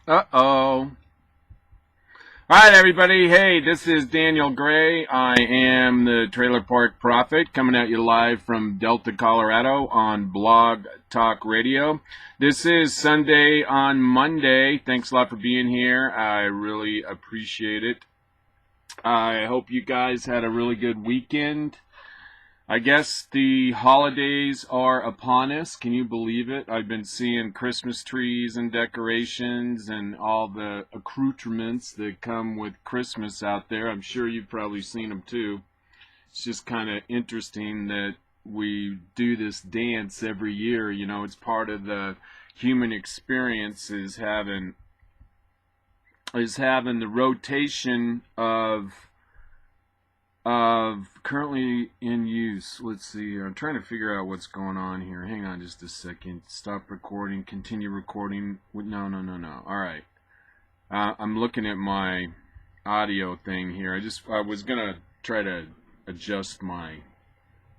Uh-oh. All right, everybody. Hey, this is Daniel Gray. I am the Trailer Park Prophet coming at you live from Delta, Colorado on Blog Talk Radio. This is Sunday on Monday. Thanks a lot for being here. I really appreciate it. I hope you guys had a really good weekend. I guess the holidays are upon us. Can you believe it? I've been seeing Christmas trees and decorations and all the accoutrements that come with Christmas out there. I'm sure you've probably seen them too. It's just kind of interesting that we do this dance every year. You know, it's part of the human experience is having the rotation of currently in use. Let's see here. I'm trying to figure out what's going on here. Hang on just a second. Stop recording. Continue recording. No. All right. I'm looking at my audio thing here. I was gonna try to adjust my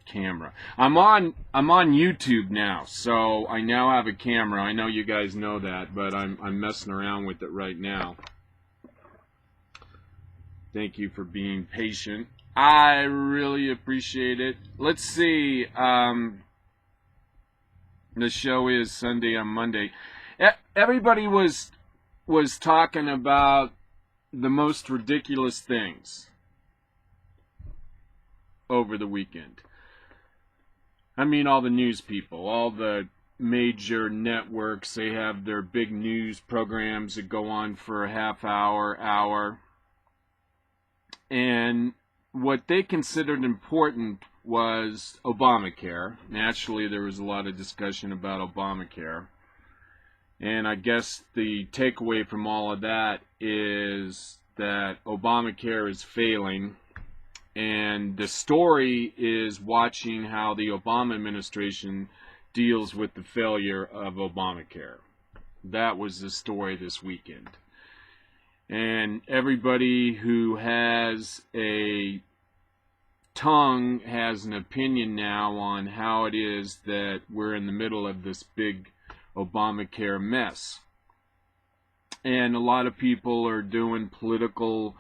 camera. I'm on YouTube now, so I now have a camera. I know you guys know that, but I'm messing around with it right now. Thank you for being patient. I really appreciate it. Let's see. The show is Sunday on Monday. Everybody was talking about the most ridiculous things over the weekend. I mean, all the news people, all the major networks, they have their big news programs that go on for a half hour. And what they considered important was Obamacare. Naturally, there was a lot of discussion about Obamacare. And I guess the takeaway from all of that is that Obamacare is failing. And the story is watching how the Obama administration deals with the failure of Obamacare. That was the story this weekend. And everybody who has a tongue has an opinion now on how it is that we're in the middle of this big Obamacare mess. And a lot of people are doing political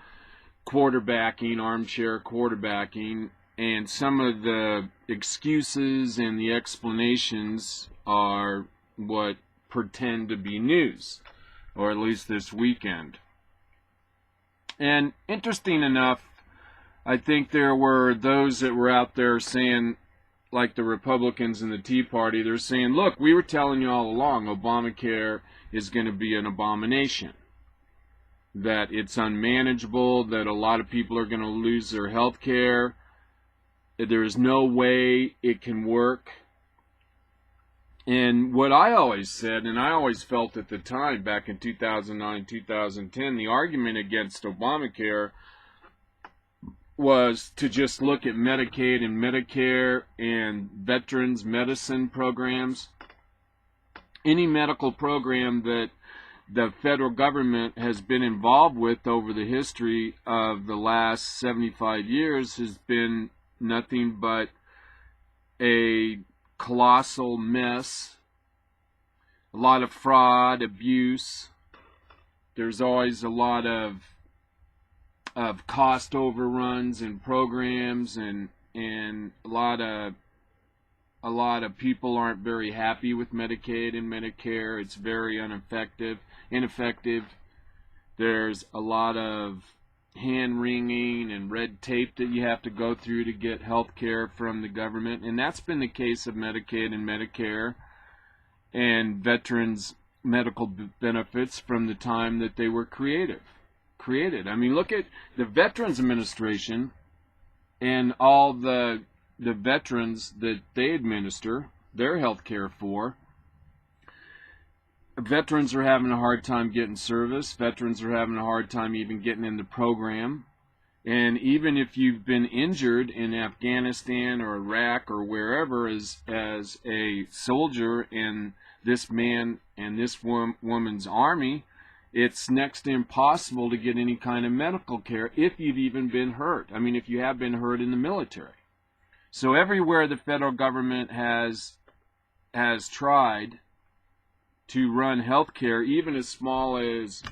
quarterbacking, armchair quarterbacking, and some of the excuses and the explanations are what pretend to be news, or at least this weekend. And interesting enough, I think there were those that were out there saying, like the Republicans and the Tea Party, they're saying, look, we were telling you all along, Obamacare is going to be an abomination, that it's unmanageable, that a lot of people are going to lose their health care, that there is no way it can work. And what I always said, and I always felt at the time, back in 2009, 2010, the argument against Obamacare was to just look at Medicaid and Medicare and veterans medicine programs. Any medical program that the federal government has been involved with over the history of the last 75 years has been nothing but a colossal mess, a lot of fraud, abuse. There's always a lot of cost overruns in programs, and a lot of people aren't very happy with Medicaid and Medicare. It's very ineffective. There's a lot of hand-wringing and red tape that you have to go through to get health care from the government. And that's been the case of Medicaid and Medicare and veterans medical benefits from the time that they were created. I mean, look at the Veterans Administration and all the veterans that they administer their health care for. Veterans are having a hard time getting service. Veterans are having a hard time even getting in the program. And even if you've been injured in Afghanistan or Iraq or wherever as a soldier in this man and this woman's army, it's next to impossible to get any kind of medical care if you've even been hurt. I mean, if you have been hurt in the military. So everywhere the federal government has tried to run healthcare, even as small as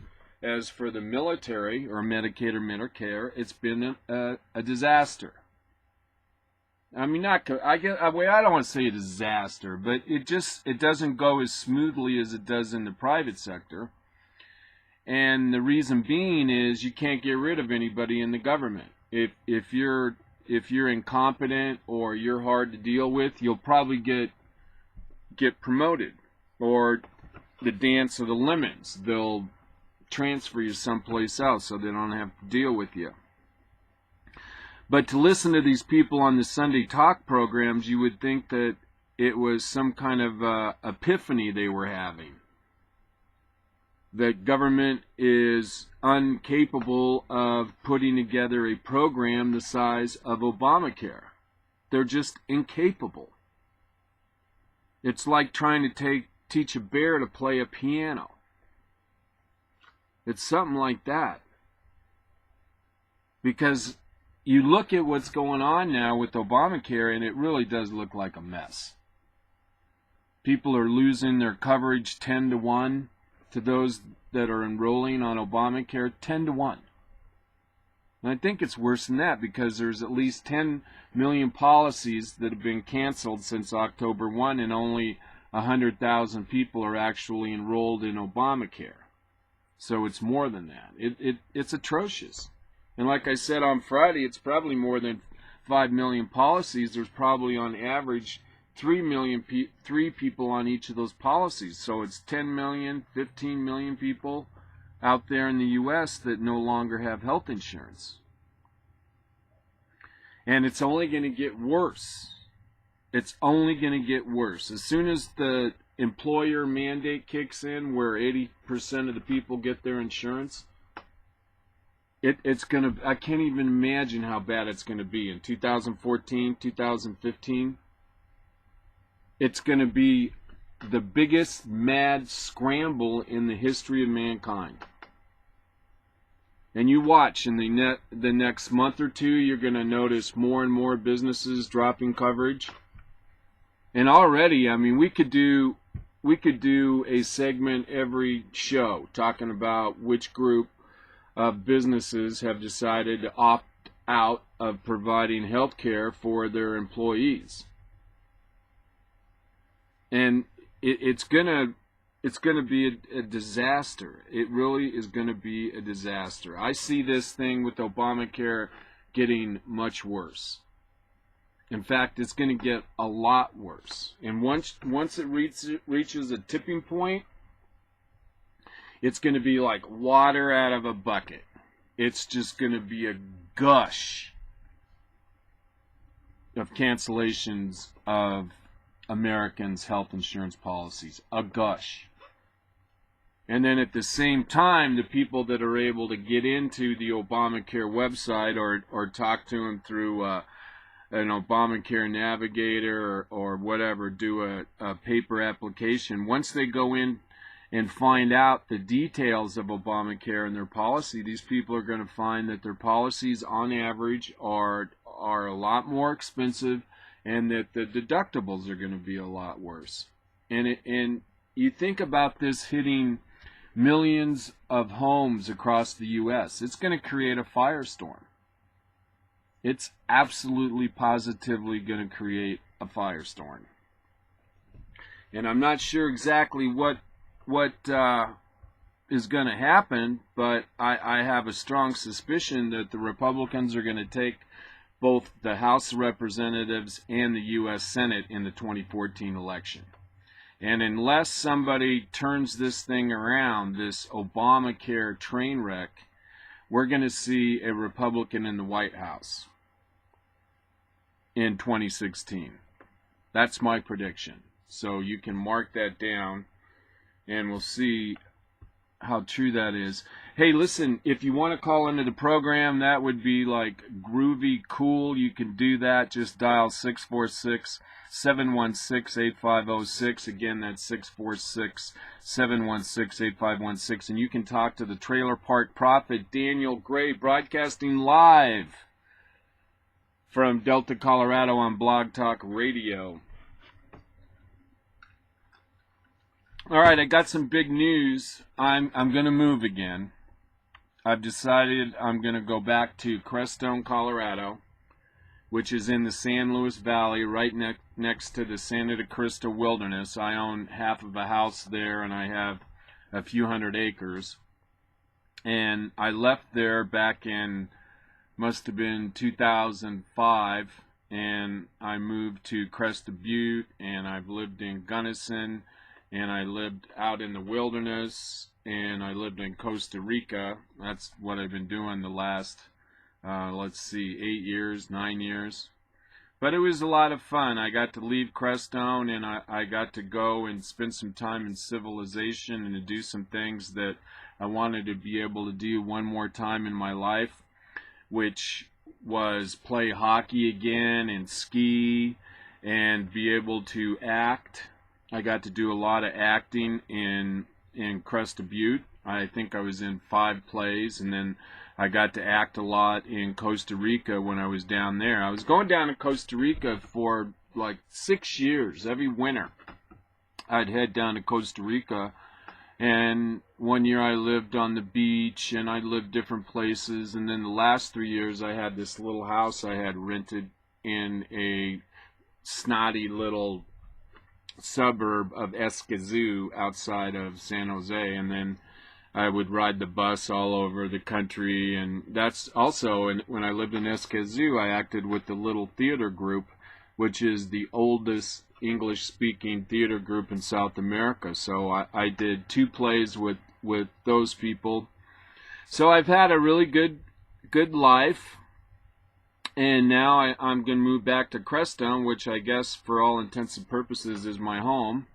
for the military or Medicaid or Medicare, it's been a disaster. I mean, I don't want to say a disaster, but it doesn't go as smoothly as it does in the private sector. And the reason being is you can't get rid of anybody in the government. If you're incompetent or you're hard to deal with, you'll probably get promoted, or the dance of the lemons. They'll transfer you someplace else so they don't have to deal with you. But to listen to these people on the Sunday talk programs, you would think that it was some kind of epiphany they were having. That government is incapable of putting together a program the size of Obamacare. They're just incapable. It's like trying to teach a bear to play a piano. It's something like that. Because you look at what's going on now with Obamacare, and it really does look like a mess. People are losing their coverage 10 to 1 to those that are enrolling on Obamacare, 10 to 1. And I think it's worse than that, because there's at least 10 million policies that have been canceled since October 1, and only 100,000 people are actually enrolled in Obamacare. So it's more than that. It's atrocious. And like I said on Friday, it's probably more than 5 million policies. There's probably on average 3 people on each of those policies. So it's 10 million, 15 million people out there in the U.S. that no longer have health insurance. And it's only going to get worse. It's only going to get worse. As soon as the employer mandate kicks in, where 80% of the people get their insurance, it's going to, I can't even imagine how bad it's going to be in 2014, 2015. It's going to be the biggest mad scramble in the history of mankind. And you watch in the next month or two, you're going to notice more and more businesses dropping coverage. And already, I mean, we could do a segment every show talking about which group of businesses have decided to opt out of providing health care for their employees. And it's gonna be a disaster. It really is gonna be a disaster. I see this thing with Obamacare getting much worse. In fact, it's going to get a lot worse. And once it reaches a tipping point, it's going to be like water out of a bucket. It's just going to be a gush of cancellations of Americans' health insurance policies. A gush. And then at the same time, the people that are able to get into the Obamacare website or talk to them through an Obamacare Navigator or whatever, do a paper application. Once they go in and find out the details of Obamacare and their policy, these people are going to find that their policies on average are a lot more expensive, and that the deductibles are going to be a lot worse. And you think about this hitting millions of homes across the U.S., it's going to create a firestorm. It's absolutely positively going to create a firestorm. And I'm not sure exactly what is going to happen, but I have a strong suspicion that the Republicans are going to take both the House of Representatives and the U.S. Senate in the 2014 election. And unless somebody turns this thing around, this Obamacare train wreck, we're going to see a Republican in the White House in 2016. That's my prediction. So you can mark that down, and we'll see how true that is. Hey, listen, if you want to call into the program, that would be like groovy cool. You can do that. Just dial 646-716-8506. Again, that's 646-716-8516. And you can talk to the Trailer Park Prophet, Daniel Gray, broadcasting live from Delta, Colorado on Blog Talk Radio. All right, I got some big news. I'm going to move again. I've decided I'm going to go back to Crestone, Colorado, which is in the San Luis Valley, right next to the Santa Crista Wilderness. I own half of a house there, and I have a few hundred acres. And I left there back in, must have been 2005, and I moved to Cresta Butte, and I've lived in Gunnison, and I lived out in the wilderness, and I lived in Costa Rica. That's what I've been doing the last, let's see, 8 years, 9 years. But it was a lot of fun. I got to leave Crestone, and I got to go and spend some time in civilization and to do some things that I wanted to be able to do one more time in my life, which was play hockey again and ski and be able to act. I got to do a lot of acting in Cresta Butte. I think I was in 5 plays, and then I got to act a lot in Costa Rica when I was down there. I was going down to Costa Rica for like 6 years. Every winter I'd head down to Costa Rica, and one year I lived on the beach, and I lived different places, and then the last 3 years I had this little house I had rented in a snotty little suburb of Escazú outside of San Jose, and then I would ride the bus all over the country. And that's also, when I lived in Escazú, I acted with the Little Theater Group, which is the oldest English-speaking theater group in South America. So I did 2 plays with those people. So I've had a really good life. And now I'm going to move back to Crestone, which I guess for all intents and purposes is my home.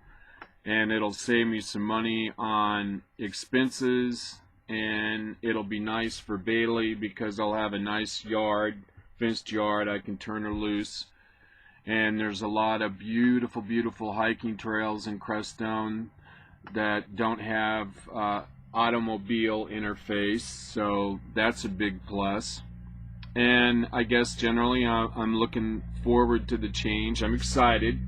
And it'll save me some money on expenses. And it'll be nice for Bailey because I'll have a nice yard, fenced yard. I can turn her loose. And there's a lot of beautiful, beautiful hiking trails in Crestone that don't have automobile interface. So that's a big plus. And I guess generally I'm looking forward to the change. I'm excited.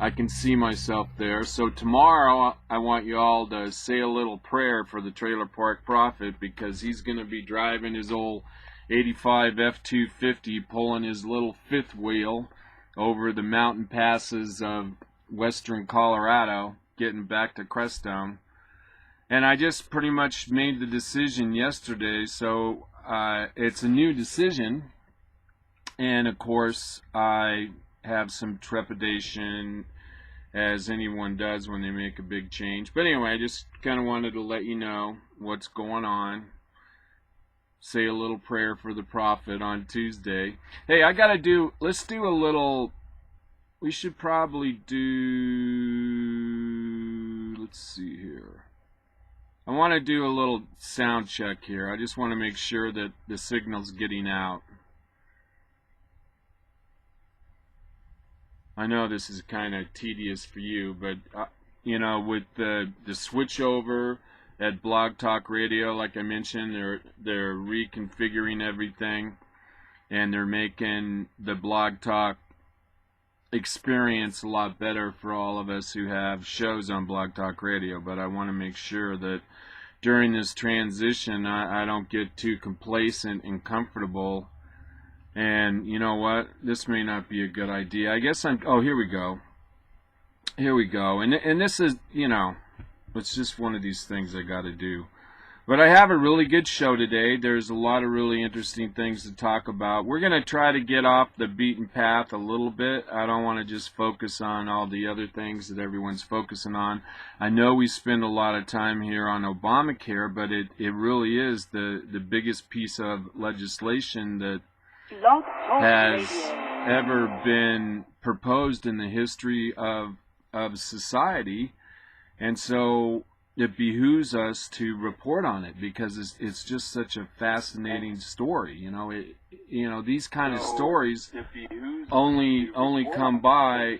I can see myself there. So tomorrow I want you all to say a little prayer for the Trailer Park Prophet, because he's going to be driving his old 85 F-250, pulling his little 5th wheel over the mountain passes of western Colorado, getting back to Crestone. And I just pretty much made the decision yesterday, so it's a new decision, and of course I have some trepidation, as anyone does when they make a big change. But anyway, I just kind of wanted to let you know what's going on. Say a little prayer for the prophet on Tuesday. Hey, let's do a little, we should probably do, let's see here. I want to do a little sound check here. I just want to make sure that the signal's getting out. I know this is kind of tedious for you, but you know, with the switchover at Blog Talk Radio, like I mentioned, they're reconfiguring everything, and they're making the Blog Talk experience a lot better for all of us who have shows on Blog Talk Radio. But I want to make sure that during this transition I don't get too complacent and comfortable. And you know what, this may not be a good idea. I guess oh, here we go, and this is, you know, it's just one of these things I got to do. But I have a really good show today. There's a lot of really interesting things to talk about. We're going to try to get off the beaten path a little bit. I don't want to just focus on all the other things that everyone's focusing on. I know we spend a lot of time here on Obamacare, but it really is the biggest piece of legislation that has ever been proposed in the history of society. And so it behooves us to report on it, because it's just such a fascinating story. You know, these kind of stories only come by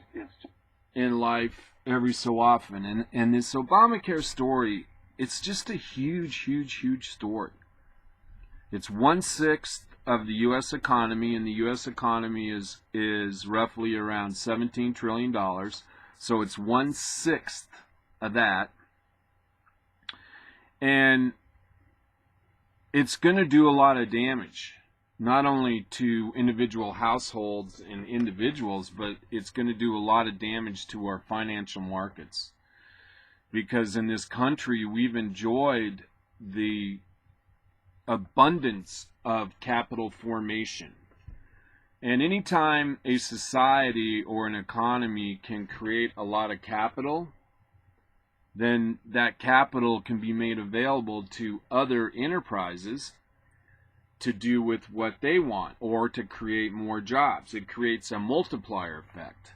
in life every so often. And this Obamacare story, it's just a huge story. It's 1/6 of the U.S. economy, and the U.S. economy is roughly around $17 trillion. So it's 1/6 of that. And it's going to do a lot of damage, not only to individual households and individuals, but it's going to do a lot of damage to our financial markets. Because in this country, we've enjoyed the abundance of capital formation. And anytime a society or an economy can create a lot of capital, then that capital can be made available to other enterprises to do with what they want or to create more jobs. It creates a multiplier effect.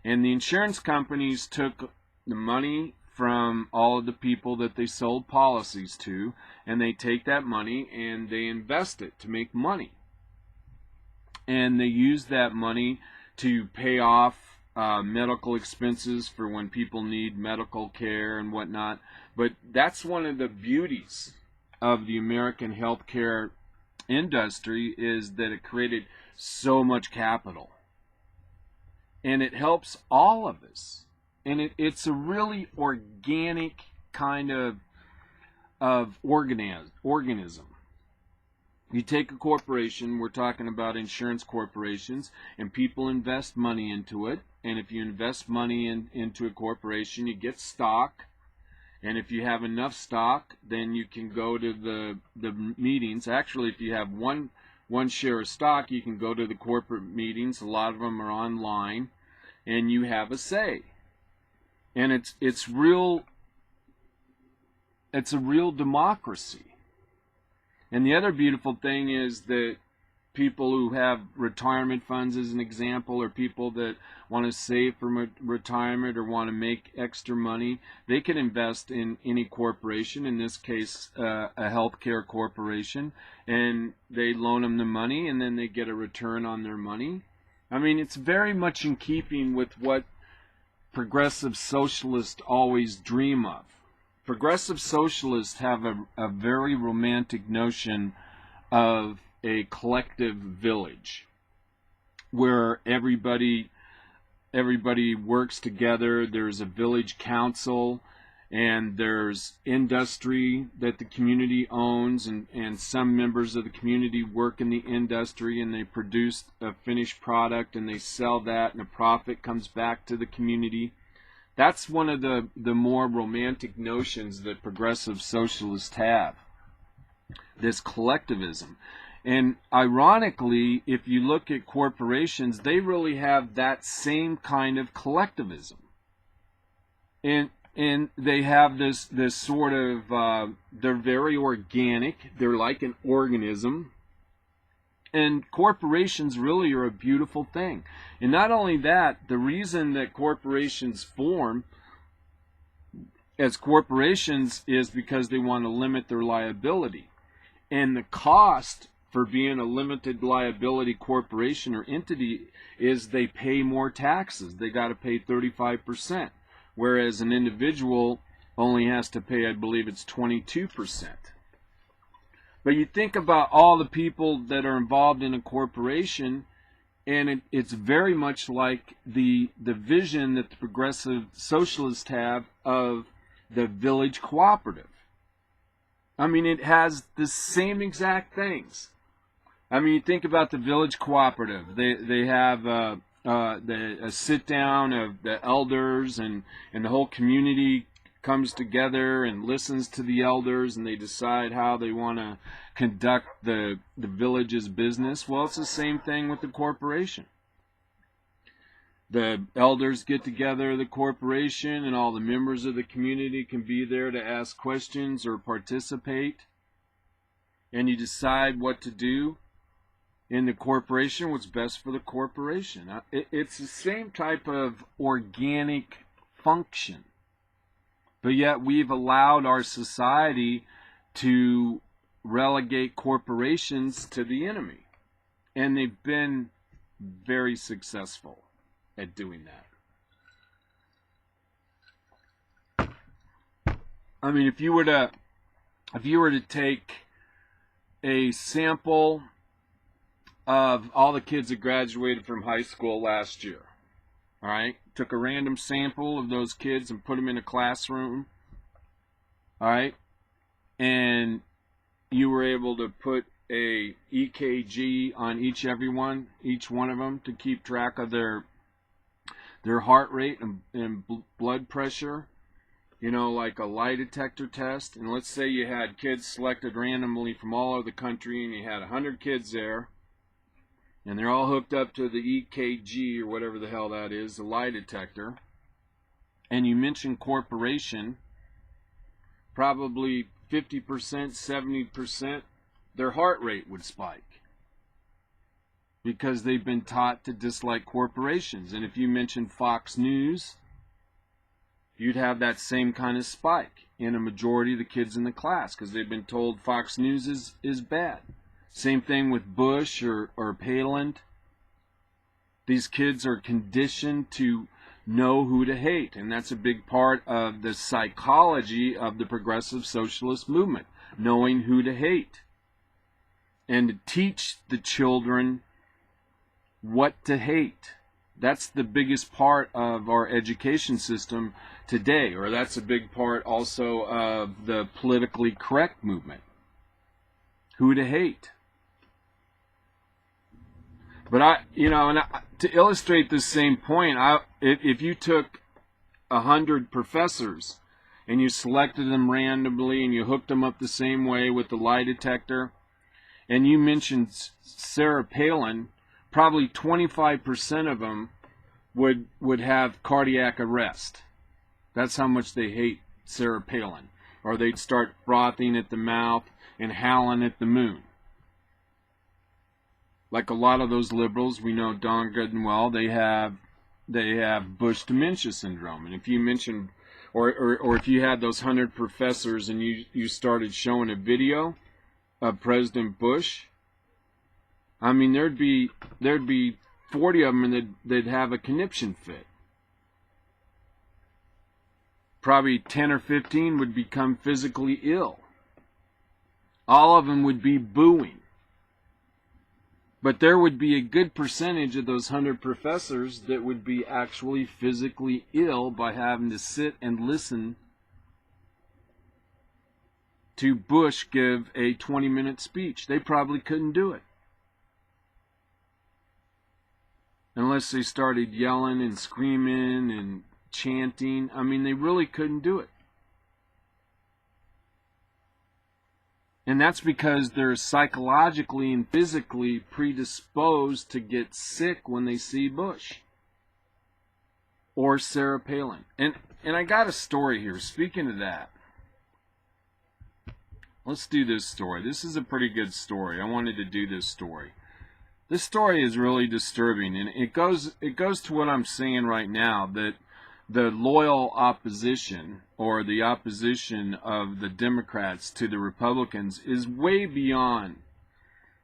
And the insurance companies took the money from all of the people that they sold policies to, and they take that money and they invest it to make money. And they use that money to pay off medical expenses for when people need medical care and whatnot. But that's one of the beauties of the American healthcare industry, is that it created so much capital. And it helps all of us. And it's a really organic kind of organism. You take a corporation, we're talking about insurance corporations, and people invest money into it. And if you invest money into a corporation, you get stock. And if you have enough stock, then you can go to the meetings. Actually, if you have one share of stock, you can go to the corporate meetings. A lot of them are online, and you have a say. And it's a real democracy. And the other beautiful thing is that people who have retirement funds, as an example, or people that want to save for retirement or want to make extra money, they can invest in any corporation, in this case a healthcare corporation, and they loan them the money and then they get a return on their money. I mean, it's very much in keeping with what progressive socialists always dream of. Progressive socialists have a very romantic notion of a collective village where everybody works together. There's a village council, and there's industry that the community owns, and some members of the community work in the industry, and they produce a finished product and they sell that, and a profit comes back to the community. That's one of the more romantic notions that progressive socialists have, this collectivism. And ironically, if you look at corporations, they really have that same kind of collectivism. And they have this sort of, they're very organic, they're like an organism. And corporations really are a beautiful thing. And not only that, the reason that corporations form as corporations is because they want to limit their liability. And the cost for being a limited liability corporation or entity is they pay more taxes. They got to pay 35%, whereas an individual only has to pay, I believe it's 22%. But you think about all the people that are involved in a corporation, and it's very much like the vision that the progressive socialists have of the village cooperative. I mean, it has the same exact things. I mean, you think about the village cooperative. They have a sit down of the elders, and the whole community comes together and listens to the elders, and they decide how they want to conduct the village's business. Well, it's the same thing with the corporation. The elders get together, the corporation, and all the members of the community can be there to ask questions or participate. And you decide what to do in the corporation, what's best for the corporation. It's the same type of organic function. But yet we've allowed our society to relegate corporations to the enemy. And they've been very successful at doing that. I mean, if you were to take a sample of all the kids that graduated from high school last year, All right, took a random sample of those kids and put them in a classroom. All right, and you were able to put a EKG on each one of them to keep track of their heart rate and blood pressure, like a lie detector test. And let's say you had kids selected randomly from all over the country, and you had 100 kids there, and they're all hooked up to the EKG or whatever the hell that is, the lie detector, and you mention corporation, probably 50%, 70%, their heart rate would spike because they've been taught to dislike corporations. And if you mention Fox News, you'd have that same kind of spike in a majority of the kids in the class because they've been told Fox News is bad. Same thing with Bush or Palin. These kids are conditioned to know who to hate, and that's a big part of the psychology of the progressive socialist movement, knowing who to hate, and to teach the children what to hate. That's the biggest part of our education system today, or that's a big part also of the politically correct movement, who to hate. But to illustrate this same point, if you took 100 professors and you selected them randomly and you hooked them up the same way with the lie detector, and you mentioned Sarah Palin, probably 25% of them would have cardiac arrest. That's how much they hate Sarah Palin. Or they'd start frothing at the mouth and howling at the moon. Like a lot of those liberals, we know darn good and well, they have Bush dementia syndrome. And if you mention, or if you had those 100 professors and you started showing a video of President Bush, I mean, there'd be 40 of them and they'd have a conniption fit. Probably 10 or 15 would become physically ill. All of them would be booing. But there would be a good percentage of those 100 professors that would be actually physically ill by having to sit and listen to Bush give a 20-minute speech. They probably couldn't do it. Unless they started yelling and screaming and chanting. I mean, they really couldn't do it. And that's because they're psychologically and physically predisposed to get sick when they see Bush or Sarah Palin. And I got a story here. Speaking of that, let's do this story. This is a pretty good story. I wanted to do this story. This story is really disturbing, and it goes to what I'm saying right now, that the loyal opposition, or the opposition of the Democrats to the Republicans, is way beyond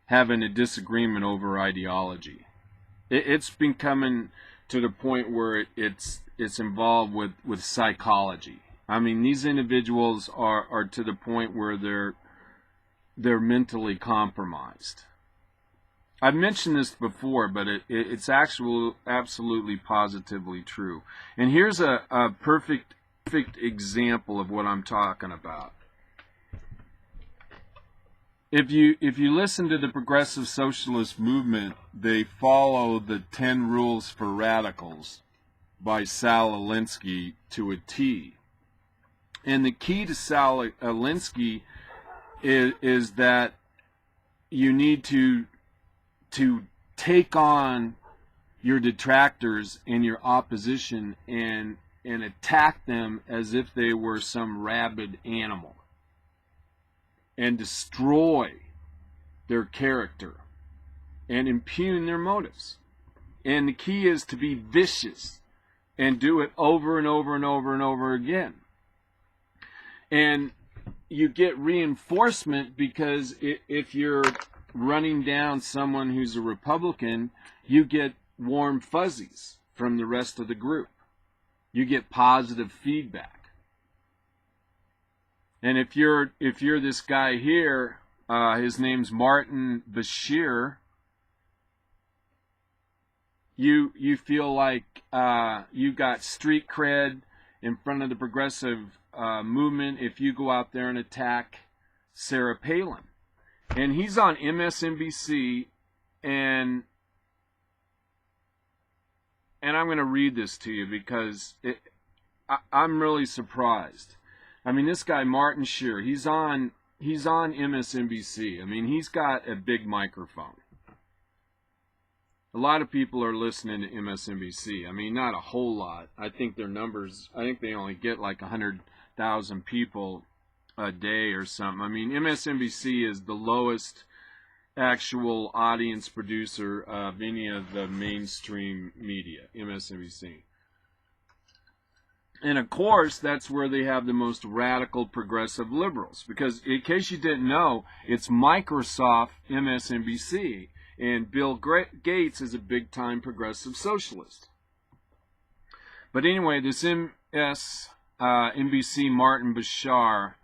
having a disagreement over ideology. It's been coming to the point where it's involved with psychology. I mean, these individuals are to the point where they're mentally compromised. I've mentioned this before, but it's absolutely positively true. And here's a perfect example of what I'm talking about. If you listen to the progressive socialist movement, they follow the 10 rules for radicals by Sal Alinsky to a T. And the key to Sal Alinsky is that you need to take on your detractors and your opposition and attack them as if they were some rabid animal and destroy their character and impugn their motives. And the key is to be vicious and do it over and over and over and over again. And you get reinforcement because if you're running down someone who's a Republican, you get warm fuzzies from the rest of the group. You get positive feedback. And if you're this guy here, his name's Martin Bashir, you feel like you got street cred in front of the progressive movement if you go out there and attack Sarah Palin. And he's on MSNBC, and I'm going to read this to you because I'm really surprised. I mean, this guy Martin Scheer, he's on MSNBC. I mean, he's got a big microphone. A lot of people are listening to MSNBC. I mean, not a whole lot. I think their numbers, I think they only get like 100,000 people a day or something. I mean, MSNBC is the lowest actual audience producer of any of the mainstream media, MSNBC. And of course, that's where they have the most radical progressive liberals. Because in case you didn't know, it's Microsoft MSNBC. And Bill Gates is a big-time progressive socialist. But anyway, this MSNBC Martin Bashar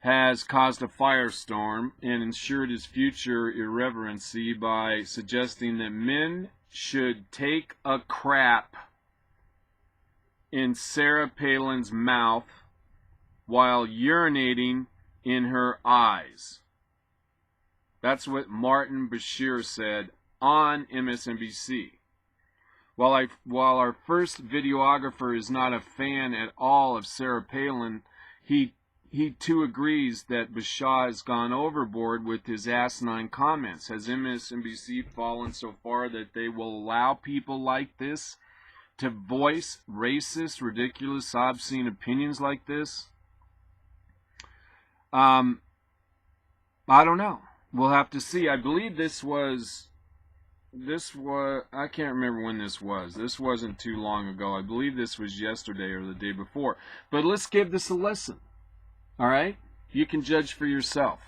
has caused a firestorm and ensured his future irreverency by suggesting that men should take a crap in Sarah Palin's mouth while urinating in her eyes. That's what Martin Bashir said on MSNBC. While our first videographer is not a fan at all of Sarah Palin, he too agrees that Bashar has gone overboard with his asinine comments. Has MSNBC fallen so far that they will allow people like this to voice racist, ridiculous, obscene opinions like this? I don't know. We'll have to see. I believe this was, I can't remember when this was. This wasn't too long ago. I believe this was yesterday or the day before. But let's give this a listen. All right? You can judge for yourself.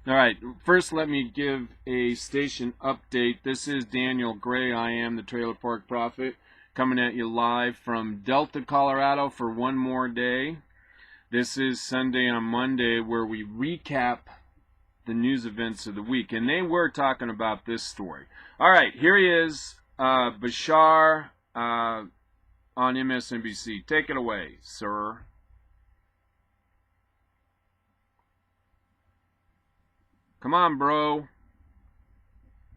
All right, first let me give a station update. This is Daniel Gray. I am the Trailer Park Prophet, coming at you live from Delta, Colorado for one more day. This is Sunday on Monday, where we recap the news events of the week. And they were talking about this story. All right, here he is, Bashar on MSNBC. Take it away, sir. Come on, bro.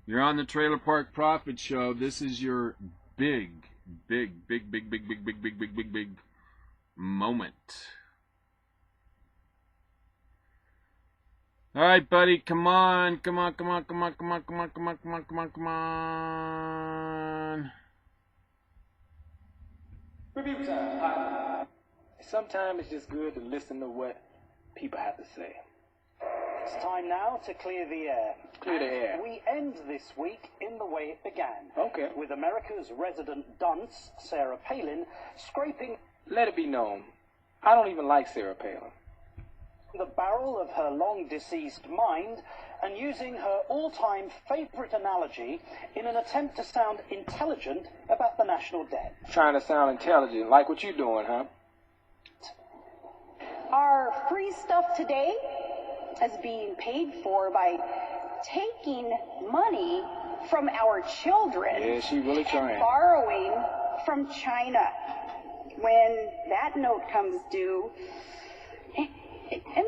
You're on the Trailer Park Prophet Show. This is your big moment. All right, buddy. Come on. Come on. Review time. Sometimes it's just good to listen to what people have to say. It's time now to clear the air. Clear the air. We end this week in the way it began. Okay. With America's resident dunce, Sarah Palin, scraping Let it be known, I don't even like Sarah Palin. the barrel of her long-deceased mind and using her all-time favorite analogy in an attempt to sound intelligent about the national debt. Trying to sound intelligent, like what you doing, huh? Our free stuff today is being paid for by taking money from our children Yeah, she really and trying. borrowing from China. When that note comes due, and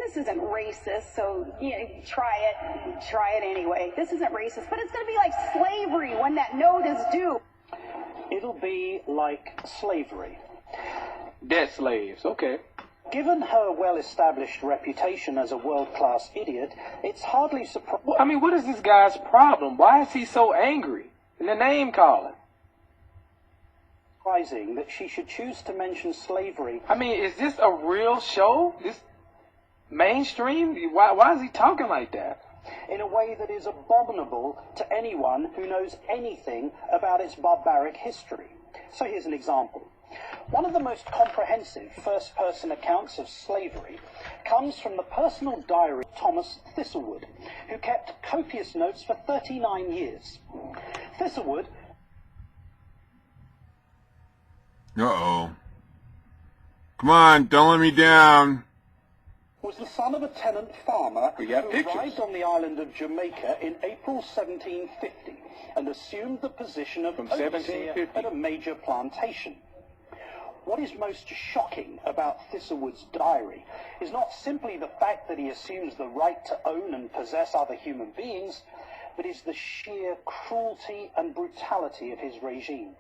this isn't racist, so try it anyway. This isn't racist, but it's going to be like slavery when that note is due. It'll be like slavery. Debt slaves, okay. Given her well-established reputation as a world-class idiot, it's hardly I mean, what is this guy's problem? Why is he so angry? And the name calling. surprising that she should choose to mention slavery. I mean, is this a real show? This mainstream? Why is he talking like that? In a way that is abominable to anyone who knows anything about its barbaric history. So here's an example. One of the most comprehensive first-person accounts of slavery comes from the personal diary of Thomas Thistlewood, who kept copious notes for 39 years. Thistlewood... Uh-oh. Come on, don't let me down. was the son of a tenant farmer We got who pictures. arrived on the island of Jamaica in April 1750. and assumed the position of From overseer 1750. at a major plantation. What is most shocking about Thistlewood's diary is not simply the fact that he assumes the right to own and possess other human beings, but is the sheer cruelty and brutality of his regime.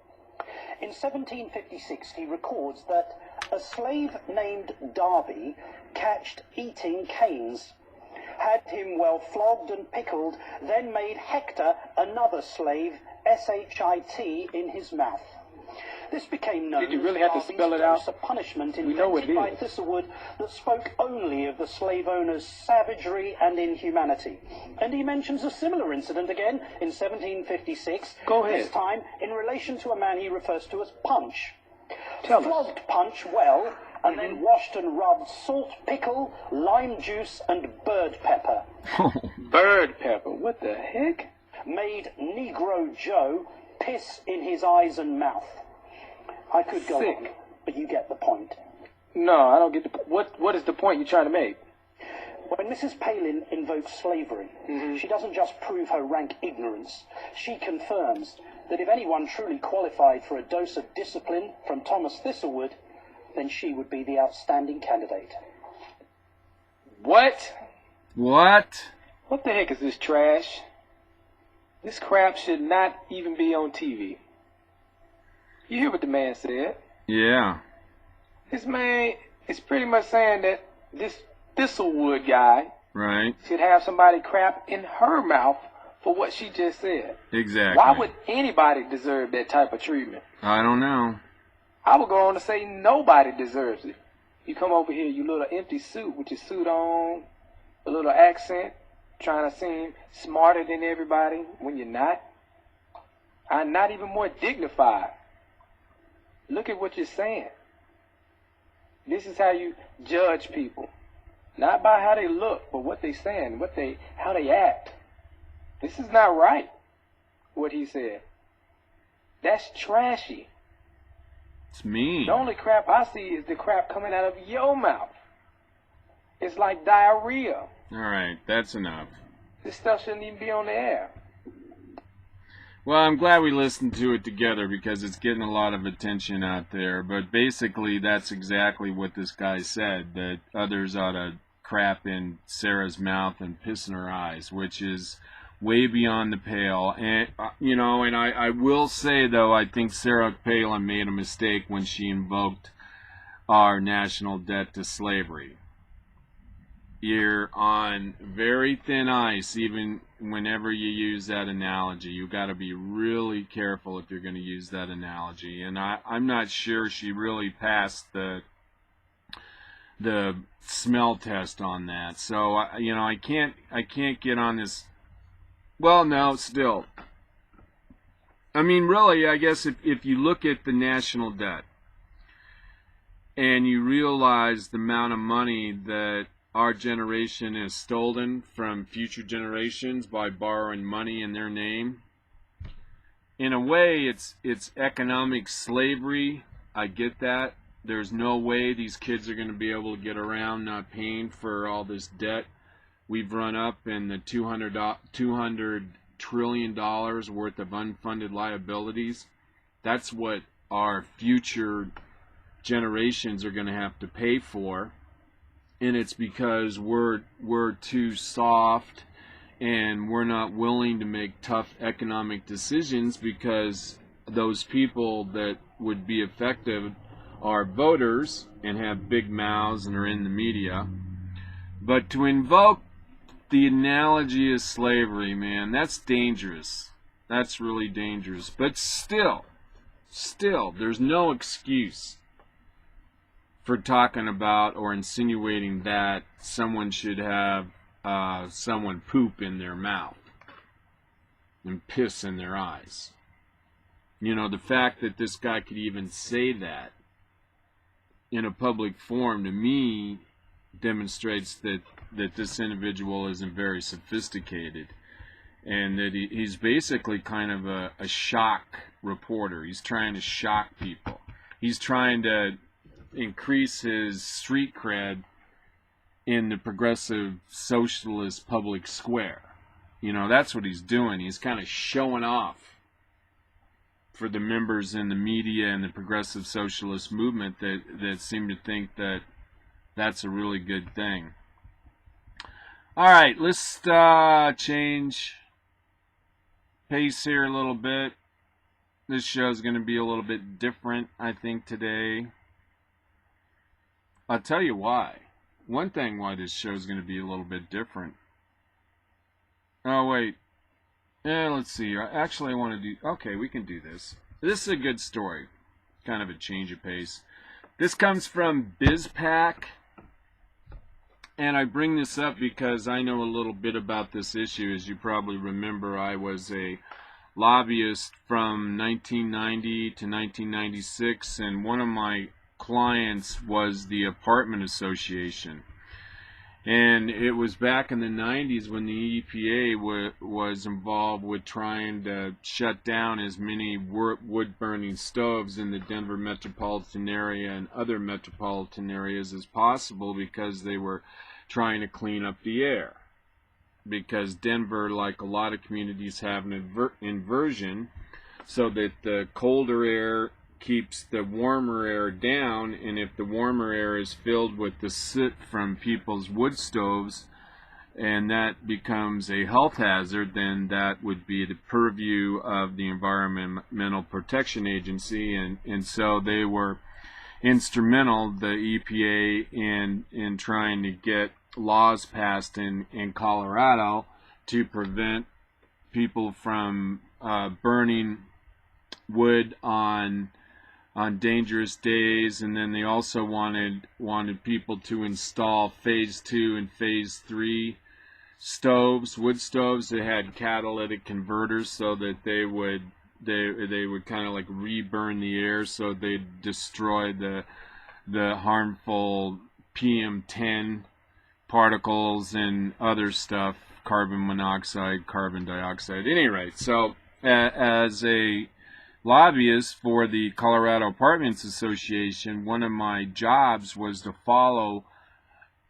In 1756, he records that a slave named Darby, catched eating canes, had him well flogged and pickled, then made Hector, another slave, shit, in his mouth. This became known Did you really have to as spell it out? a punishment We know invented it by is. Thistlewood that spoke only of the slave owner's savagery and inhumanity. And he mentions a similar incident again in 1756, Go ahead. this time in relation to a man he refers to as Punch. Tell us. Flogged Punch well, and then washed and rubbed salt pickle, lime juice, and bird pepper. Bird pepper. What the heck? Made Negro Joe piss in his eyes and mouth. I could go Sick. on, but you get the point. No, I don't get the. What is the point you're trying to make? When Mrs. Palin invokes slavery, she doesn't just prove her rank ignorance. She confirms that if anyone truly qualified for a dose of discipline from Thomas Thistlewood, then she would be the outstanding candidate. What? What? What the heck is this trash? This crap should not even be on TV. You hear what the man said? Yeah. This man is pretty much saying that this Thistlewood guy Right. should have somebody crap in her mouth for what she just said. Exactly. Why would anybody deserve that type of treatment? I don't know. I would go on to say nobody deserves it. You come over here, you little empty suit with your suit on, a little accent, trying to seem smarter than everybody when you're not. I'm not even more dignified. Look at what you're saying. This is how you judge people. Not by how they look, but what they saying, how they act. This is not right, what he said. That's trashy. It's mean. The only crap I see is the crap coming out of your mouth. It's like diarrhea. All right, that's enough. This stuff shouldn't even be on the air. Well, I'm glad we listened to it together because it's getting a lot of attention out there. But basically, that's exactly what this guy said, that others ought to crap in Sarah's mouth and piss in her eyes, which is way beyond the pale. And, and I will say, though, I think Sarah Palin made a mistake when she invoked our national debt to slavery. You're on very thin ice, even whenever you use that analogy. You got to be really careful if you're going to use that analogy. And I'm not sure she really passed the smell test on that. So I can't get on this. Well, no, still. I mean, really, I guess if you look at the national debt and you realize the amount of money that our generation has stolen from future generations by borrowing money in their name, in a way, it's economic slavery. I get that. There's no way these kids are going to be able to get around not paying for all this debt we've run up in the $200 trillion worth of unfunded liabilities. That's what our future generations are going to have to pay for. And it's because we're too soft and we're not willing to make tough economic decisions, because those people that would be effective are voters and have big mouths and are in the media. But to invoke the analogy of slavery, man, that's dangerous. That's really dangerous. But still, there's no excuse for talking about or insinuating that someone should have someone poop in their mouth and piss in their eyes. The fact that this guy could even say that in a public forum, to me, demonstrates that this individual isn't very sophisticated, and that he's basically kind of a shock reporter. He's trying to shock people. He's trying to increase his street cred in the progressive socialist public square. You know, that's what he's doing. He's kind of showing off for the members in the media and the progressive socialist movement that seem to think that that's a really good thing. All right, let's change pace here a little bit. This show is going to be a little bit different, I think, today. I'll tell you why. One thing why this show is going to be a little bit different. Oh, wait. Yeah, let's see. Actually, I want to do... Okay, we can do this. This is a good story. Kind of a change of pace. This comes from BizPack. And I bring this up because I know a little bit about this issue. As you probably remember, I was a lobbyist from 1990 to 1996, and one of my clients was the Apartment Association. And it was back in the 90s when the EPA was involved with trying to shut down as many wood-burning stoves in the Denver metropolitan area and other metropolitan areas as possible, because they were trying to clean up the air. Because Denver, like a lot of communities, have an inversion so that the colder air keeps the warmer air down, and if the warmer air is filled with the soot from people's wood stoves and that becomes a health hazard, then that would be the purview of the Environmental Protection Agency, and so they were instrumental, the EPA, in trying to get laws passed in Colorado to prevent people from burning wood on dangerous days. And then they also wanted people to install phase 2 and phase 3 stoves, wood stoves that had catalytic converters, so that they would kind of like reburn the air, so they'd destroy the harmful PM10 particles and other stuff, carbon monoxide, carbon dioxide. At any rate, so as a lobbyist for the Colorado Apartments Association, one of my jobs was to follow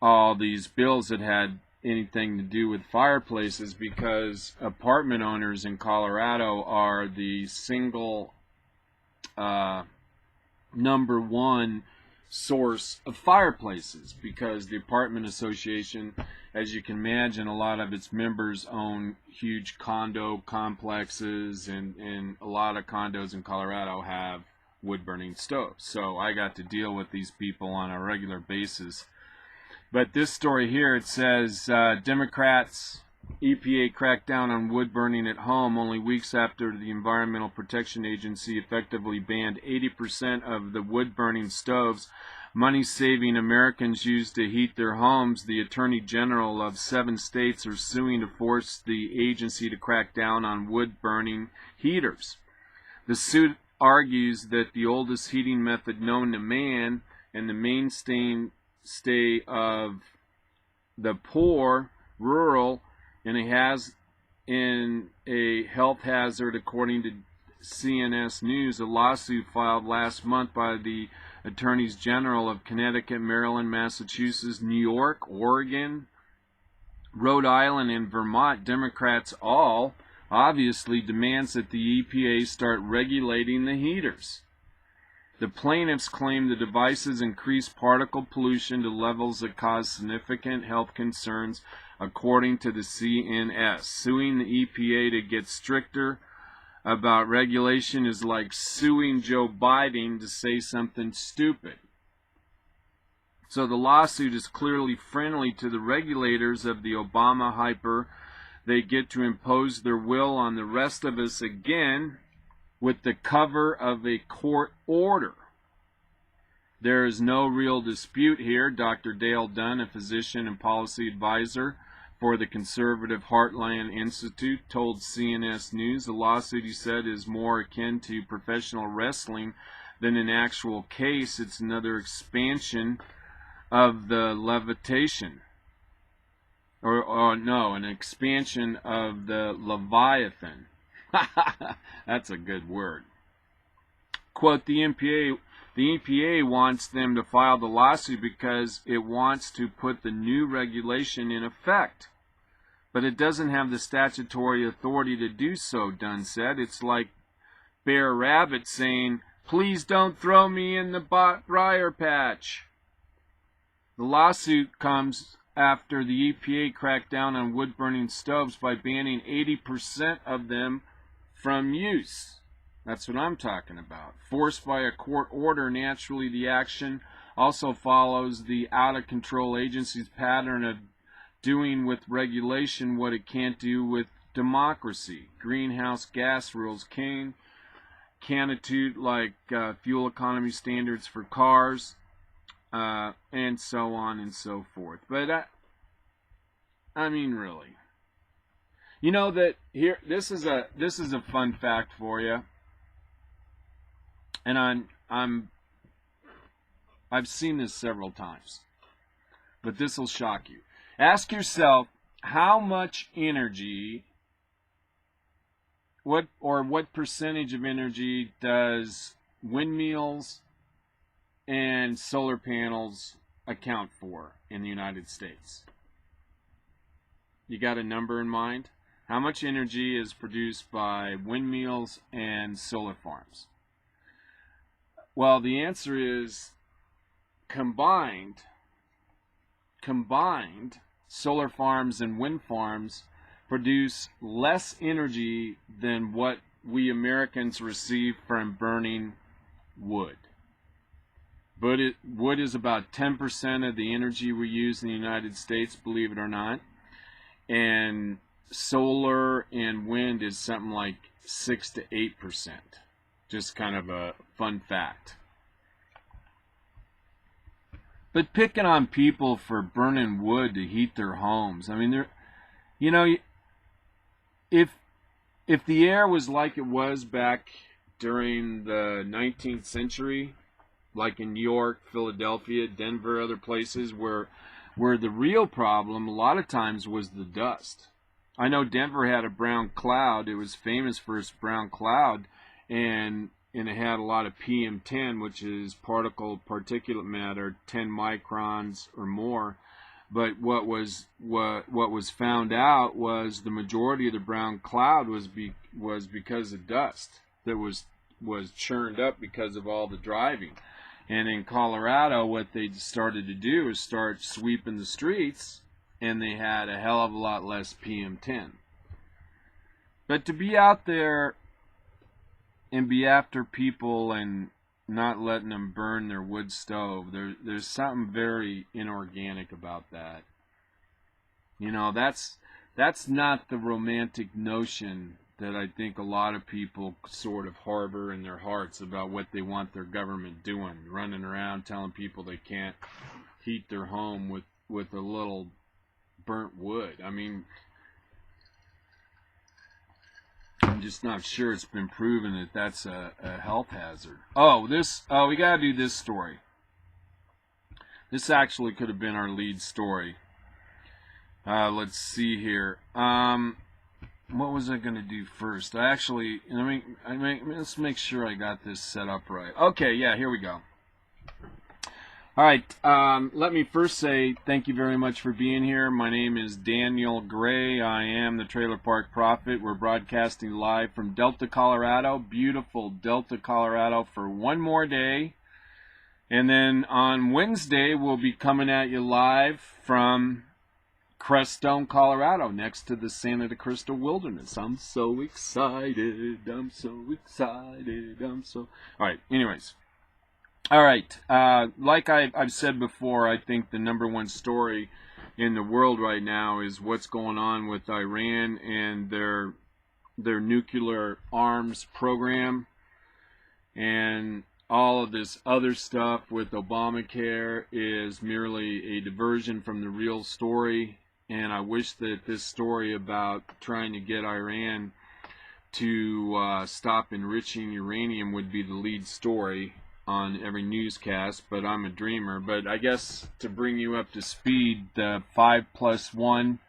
all these bills that had anything to do with fireplaces, because apartment owners in Colorado are the single number one source of fireplaces, because the Apartment Association, as you can imagine, a lot of its members own huge condo complexes, and a lot of condos in Colorado have wood-burning stoves. So I got to deal with these people on a regular basis. But this story here, it says, Democrats, EPA cracked down on wood burning at home only weeks after the Environmental Protection Agency effectively banned 80% of the wood-burning stoves money-saving Americans use to heat their homes. The Attorney General of 7 states are suing to force the agency to crack down on wood-burning heaters. The suit argues that the oldest heating method known to man and the mainstay of the poor, rural, and it has in a health hazard, according to CNS News. A lawsuit filed last month by the Attorneys General of Connecticut, Maryland, Massachusetts, New York, Oregon, Rhode Island, and Vermont, Democrats all, obviously demands that the EPA start regulating the heaters. The plaintiffs claim the devices increase particle pollution to levels that cause significant health concerns, according to the CNS. Suing the EPA to get stricter about regulation is like suing Joe Biden to say something stupid. So the lawsuit is clearly friendly to the regulators of the Obama hyper. They get to impose their will on the rest of us again with the cover of a court order. There is no real dispute here. Dr. Dale Dunn, a physician and policy advisor for the conservative Heartland Institute, told CNS News the lawsuit, he said, is more akin to professional wrestling than an actual case. It's another expansion of the levitation. An expansion of the Leviathan. That's a good word. Quote, the EPA wants them to file the lawsuit because it wants to put the new regulation in effect. but it doesn't have the statutory authority to do so, Dunn said. It's like Bear Rabbit saying, "Please don't throw me in the briar patch." The lawsuit comes after the EPA cracked down on wood-burning stoves by banning 80% of them from use. That's what I'm talking about. Forced by a court order, naturally the action also follows the out-of-control agency's pattern of doing with regulation what it can't do with democracy. Greenhouse gas rules can't like fuel economy standards for cars, and so on and so forth. But I mean, really, you know that here. This is a fun fact for you, and I've seen this several times, but this will shock you. Ask yourself how much energy, what percentage of energy does windmills and solar panels account for in the United States? You got a number in mind? How much energy is produced by windmills and solar farms? Well, the answer is combined, solar farms and wind farms produce less energy than what we Americans receive from burning wood. But wood is about 10% of the energy we use in the United States, believe it or not. And solar and wind is something like 6 to 8%. Just kind of a fun fact. But picking on people for burning wood to heat their homes, I mean, if the air was like it was back during the 19th century, like in New York, Philadelphia, Denver, other places where the real problem a lot of times was the dust. I know Denver had a brown cloud. It was famous for its brown cloud, and it had a lot of PM10, which is particulate matter, 10 microns or more. But what was found out was the majority of the brown cloud was because of dust that was churned up because of all the driving. And in Colorado, what they started to do is start sweeping the streets, and they had a hell of a lot less PM10. But to be out there and be after people and not letting them burn their wood stove, there's something very inorganic about that. You know, that's not the romantic notion that I think a lot of people sort of harbor in their hearts about what they want their government doing, running around telling people they can't heat their home with a little burnt wood. I mean, I'm just not sure it's been proven that that's a health hazard. We gotta do this story. This actually could have been our lead story. Let's see here. What was I going to do first? Let's make sure I got this set up right. Okay, yeah, here we go. All right, let me first say thank you very much for being here. My name is Daniel Gray. I am the Trailer Park Prophet. We're broadcasting live from Delta, Colorado, beautiful Delta, Colorado, for one more day. And then on Wednesday, we'll be coming at you live from Crestone, Colorado, next to the Santa Crystal Wilderness. I'm so excited. All right, anyways. All right, like I've said before, I think the number one story in the world right now is what's going on with Iran and their nuclear arms program, and all of this other stuff with Obamacare is merely a diversion from the real story. And I wish that this story about trying to get Iran to stop enriching uranium would be the lead story on every newscast, but I'm a dreamer. But I guess to bring you up to speed, the 5+1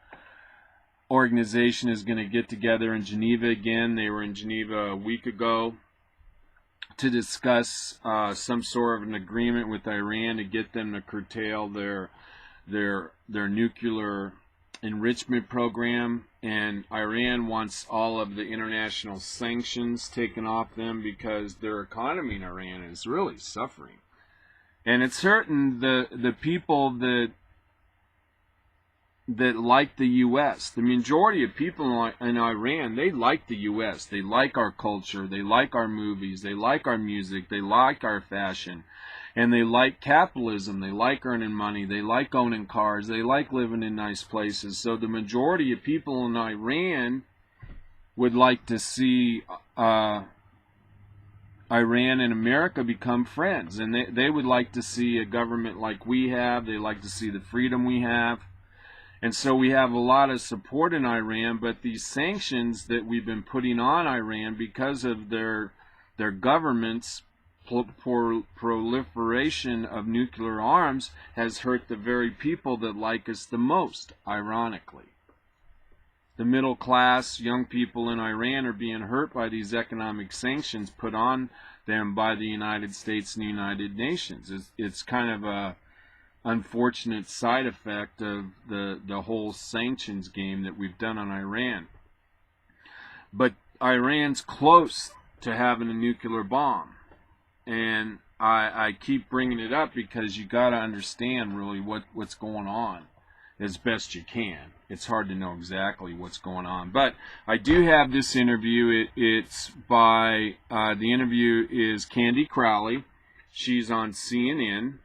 organization is going to get together in Geneva again. They were in Geneva a week ago to discuss some sort of an agreement with Iran to get them to curtail their nuclear enrichment program, and Iran wants all of the international sanctions taken off them because their economy in Iran is really suffering. And it's hurting the people that like the U.S. The majority of people in Iran, they like the U.S. They like our culture. They like our movies. They like our music. They like our fashion. And they like capitalism. They like earning money. They like owning cars. They like living in nice places. So the majority of people in Iran would like to see Iran and America become friends. And they would like to see a government like we have. They like to see the freedom we have. And so we have a lot of support in Iran, but these sanctions that we've been putting on Iran because of their government's proliferation of nuclear arms has hurt the very people that like us the most, ironically. The middle class, young people in Iran are being hurt by these economic sanctions put on them by the United States and the United Nations. It's kind of a unfortunate side effect of the whole sanctions game that we've done on Iran. But Iran's close to having a nuclear bomb. And I keep bringing it up because you got to understand really what's going on as best you can. It's hard to know exactly what's going on. But I do have this interview. It's by, the interview is Candy Crowley. She's on CNN.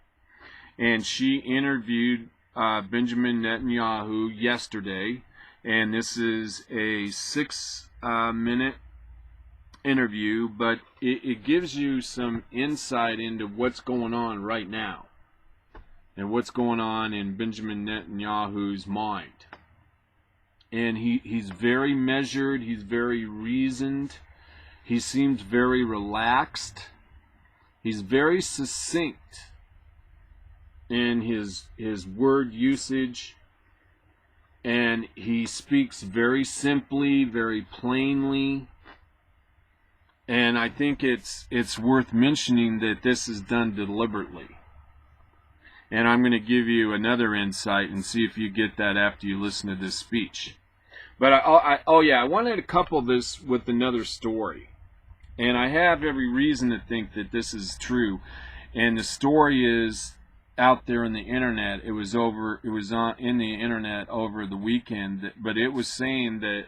And she interviewed Benjamin Netanyahu yesterday, and this is a 6-minute interview, but it gives you some insight into what's going on right now and what's going on in Benjamin Netanyahu's mind. And he's very measured, he's very reasoned, he seems very relaxed, he's very succinct in his word usage, and he speaks very simply, very plainly, and I think it's worth mentioning that this is done deliberately. And I'm going to give you another insight and see if you get that after you listen to this speech. But I wanted to couple this with another story, and I have every reason to think that this is true, and the story is out there in the internet. It was on in the internet over the weekend, but it was saying that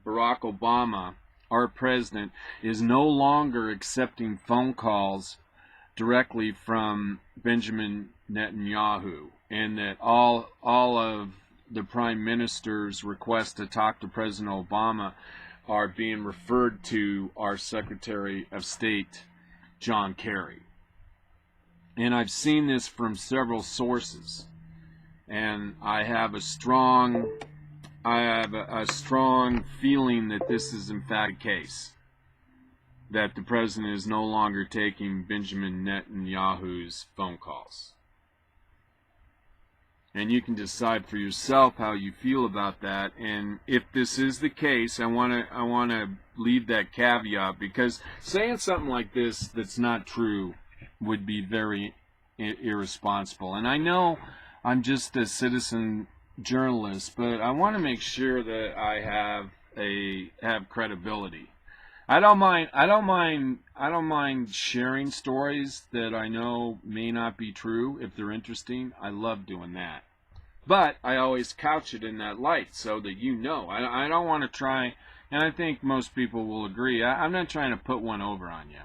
Barack Obama, our president, is no longer accepting phone calls directly from Benjamin Netanyahu, and that all of the prime minister's requests to talk to President Obama are being referred to our Secretary of State, John Kerry. And I've seen this from several sources, and I have a strong feeling that this is in fact the case, that the president is no longer taking Benjamin Netanyahu's phone calls. And you can decide for yourself how you feel about that. And if this is the case, I want to leave that caveat, because saying something like this that's not true would be very irresponsible. And I know I'm just a citizen journalist, but I want to make sure that I have credibility. I don't mind sharing stories that I know may not be true if they're interesting. I love doing that. But I always couch it in that light so that you know. I don't want to try, and I think most people will agree, I'm not trying to put one over on you.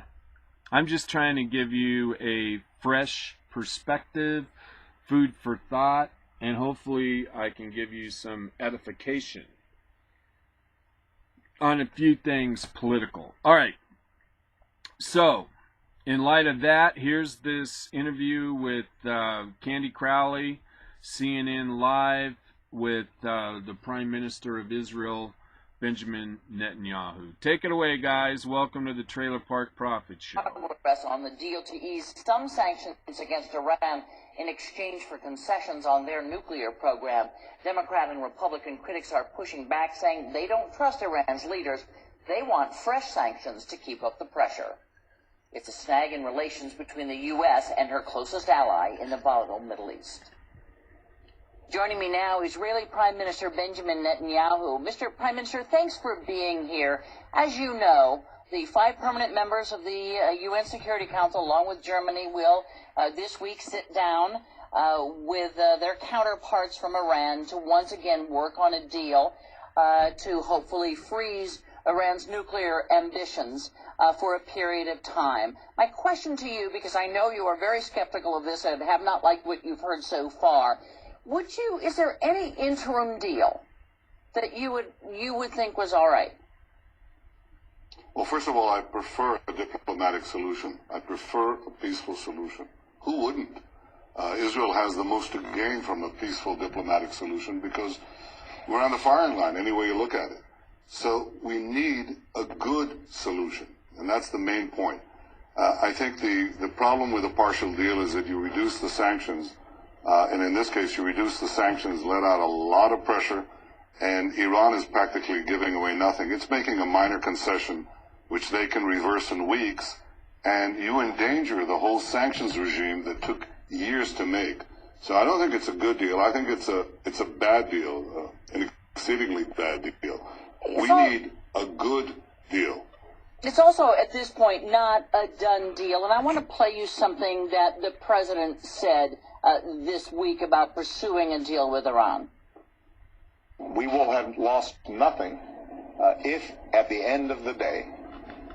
I'm just trying to give you a fresh perspective, food for thought, and hopefully I can give you some edification on a few things political. All right. So, in light of that, here's this interview with Candy Crowley, CNN Live, with the Prime Minister of Israel, Benjamin Netanyahu. Take it away, guys. Welcome to the Trailer Park Prophet Show. On the deal to ease some sanctions against Iran in exchange for concessions on their nuclear program. Democrat and Republican critics are pushing back, saying they don't trust Iran's leaders. They want fresh sanctions to keep up the pressure. It's a snag in relations between the U.S. and her closest ally in the volatile Middle East. Joining me now, Israeli Prime Minister Benjamin Netanyahu. Mr. Prime Minister, thanks for being here. As you know, the 5 permanent members of the UN Security Council, along with Germany, will this week sit down with their counterparts from Iran to once again work on a deal to hopefully freeze Iran's nuclear ambitions for a period of time. My question to you, because I know you are very skeptical of this and have not liked what you've heard so far, is there any interim deal that you would think was all right? Well, first of all, I prefer a diplomatic solution. I prefer a peaceful solution. Who wouldn't? Israel has the most to gain from a peaceful diplomatic solution because we're on the firing line any way you look at it. So we need a good solution, and that's the main point. I think the problem with a partial deal is that you reduce the sanctions, and in this case, you reduce the sanctions, let out a lot of pressure, and Iran is practically giving away nothing. It's making a minor concession, which they can reverse in weeks, and you endanger the whole sanctions regime that took years to make. So I don't think it's a good deal. I think it's a bad deal, an exceedingly bad deal. We need a good deal. It's also, at this point, not a done deal. And I want to play you something that the president said this week about pursuing a deal with Iran. We will have lost nothing if, at the end of the day,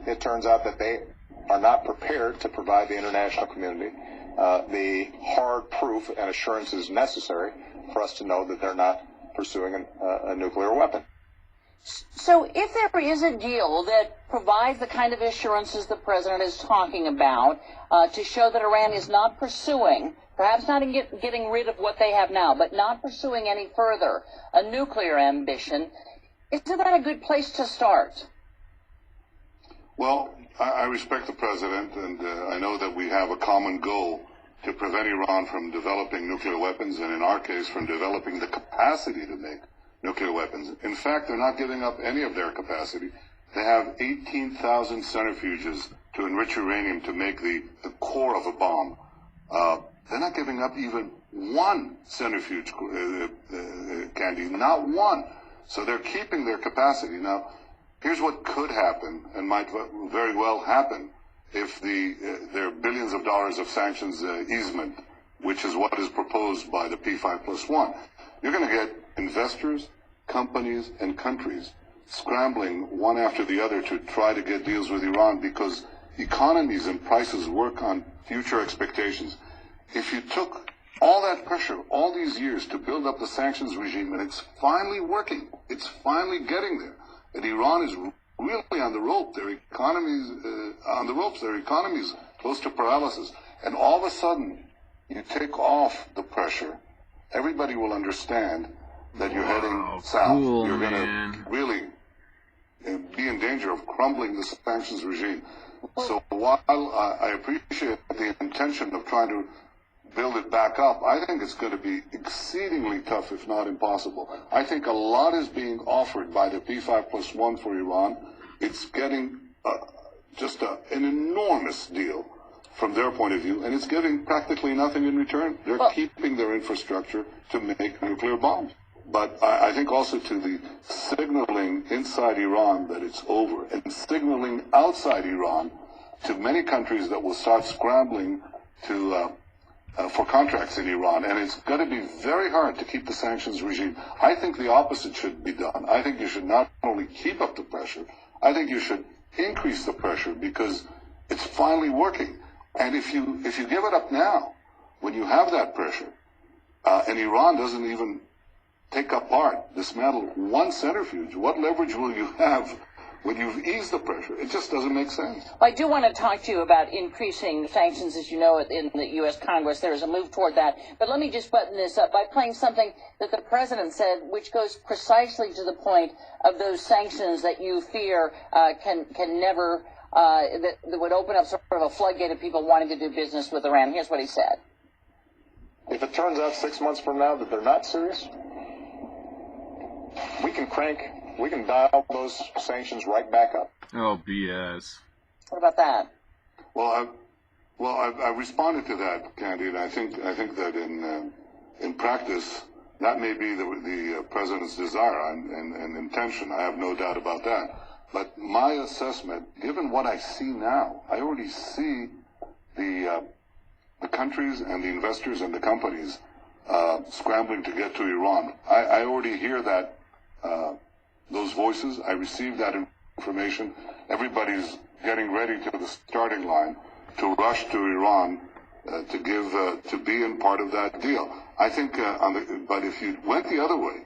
it turns out that they are not prepared to provide the international community the hard proof and assurances necessary for us to know that they're not pursuing a nuclear weapon. So if there is a deal that provides the kind of assurances the president is talking about to show that Iran is not pursuing, perhaps not in getting rid of what they have now, but not pursuing any further a nuclear ambition, isn't that a good place to start? Well, I respect the president, and I know that we have a common goal to prevent Iran from developing nuclear weapons, and in our case, from developing the capacity to make nuclear weapons. In fact, they're not giving up any of their capacity. They have 18,000 centrifuges to enrich uranium to make the core of a bomb. They're not giving up even one centrifuge, Candy, not one. So they're keeping their capacity. Now, here's what could happen and might very well happen if there are billions of dollars of sanctions easement, which is what is proposed by the P5+1. You're going to get investors, companies, and countries scrambling one after the other to try to get deals with Iran because economies and prices work on future expectations. If you took all that pressure, all these years to build up the sanctions regime, and it's finally working, it's finally getting there, and Iran is really on the rope, their economies on the ropes, their economies close to paralysis, and all of a sudden you take off the pressure, everybody will understand that you're heading south. Cool, you're going man. to really be in danger of crumbling the sanctions regime. So while I appreciate the intention of trying to build it back up, I think it's going to be exceedingly tough, if not impossible. I think a lot is being offered by the P5+1 for Iran. It's getting just an enormous deal from their point of view, and it's giving practically nothing in return. They're keeping their infrastructure to make nuclear bombs. But I think also to the signaling inside Iran that it's over, and signaling outside Iran to many countries that will start scrambling to for contracts in Iran, and it's going to be very hard to keep the sanctions regime. I think the opposite should be done. I think you should not only keep up the pressure, I think you should increase the pressure because it's finally working. And if you give it up now, when you have that pressure, and Iran doesn't even take apart, dismantle one centrifuge, what leverage will you have when you've eased the pressure? It just doesn't make sense. I do want to talk to you about increasing sanctions. As you know, in the U.S. Congress, there is a move toward that. But let me just button this up by playing something that the president said, which goes precisely to the point of those sanctions that you fear can never, that would open up sort of a floodgate of people wanting to do business with Iran. Here's what he said. If it turns out 6 months from now that they're not serious, we can dial those sanctions right back up. Oh, BS. What about that? Well, I responded to that, Candy, and I think that in practice, That may be the president's desire and intention. I have no doubt about that. But my assessment, given what I see now, I already see the countries and the investors and the companies scrambling to get to Iran. I already hear that those voices. I received that information. Everybody's getting ready to the starting line to rush to Iran to be in part of that deal. I think, but if you went the other way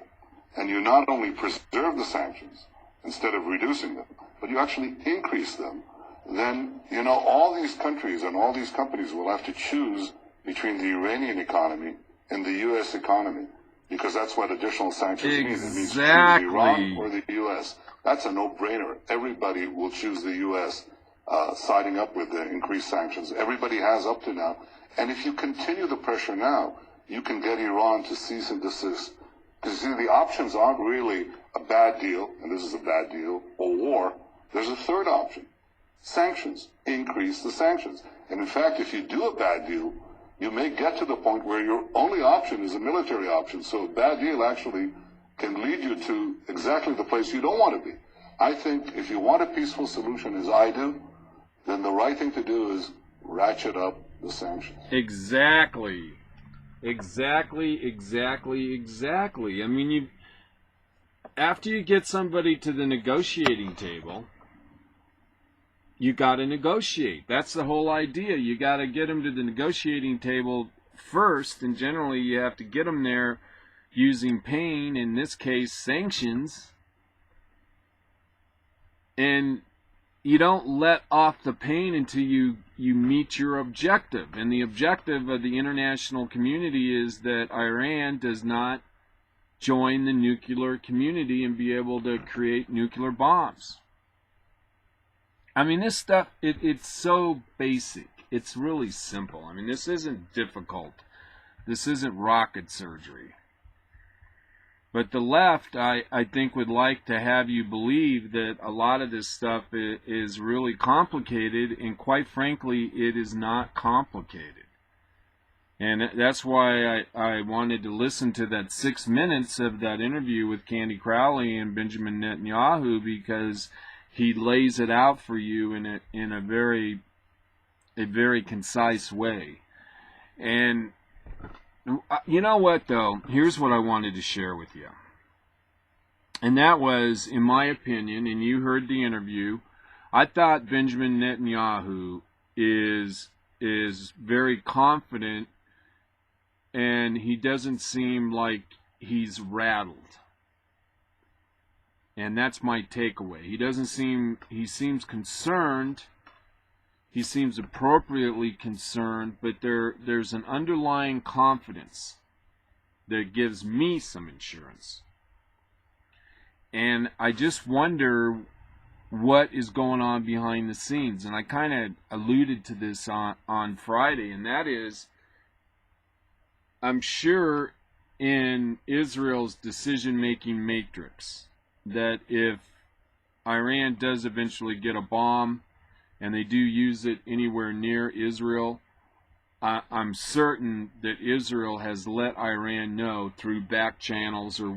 and you not only preserve the sanctions instead of reducing them, but you actually increase them, then, all these countries and all these companies will have to choose between the Iranian economy and the U.S. economy, because that's what additional sanctions mean. It means either Iran or the U.S. That's a no-brainer. Everybody will choose the U.S. Siding up with the increased sanctions. Everybody has up to now. And if you continue the pressure now, you can get Iran to cease and desist. Because, the options aren't really a bad deal, and this is a bad deal, or war. There's a third option. Sanctions. Increase the sanctions. And in fact, if you do a bad deal, you may get to the point where your only option is a military option. So a bad deal actually can lead you to exactly the place you don't want to be. I think if you want a peaceful solution, as I do, then the right thing to do is ratchet up the sanctions. Exactly. I mean, after you get somebody to the negotiating table, you got to negotiate. That's the whole idea. You got to get them to the negotiating table first, and generally you have to get them there using pain, in this case sanctions, and you don't let off the pain until you meet your objective. And the objective of the international community is that Iran does not join the nuclear community and be able to create nuclear bombs. I mean, this stuff, it's so basic. It's really simple. I mean, this isn't difficult. This isn't rocket surgery. But the left, I think, would like to have you believe that a lot of this stuff is really complicated, and quite frankly, it is not complicated. And that's why I wanted to listen to that 6 minutes of that interview with Candy Crowley and Benjamin Netanyahu, because he lays it out for you in a very concise way. And you know what, though? Here's what I wanted to share with you. And that was, in my opinion, and you heard the interview, I thought Benjamin Netanyahu is very confident, and he doesn't seem like he's rattled. And that's my takeaway. He seems concerned. He seems appropriately concerned, but there's an underlying confidence that gives me some insurance. And I just wonder what is going on behind the scenes. And I kind of alluded to this on Friday, and that is, I'm sure in Israel's decision-making matrix that if Iran does eventually get a bomb, and they do use it anywhere near Israel, I'm certain that Israel has let Iran know through back channels or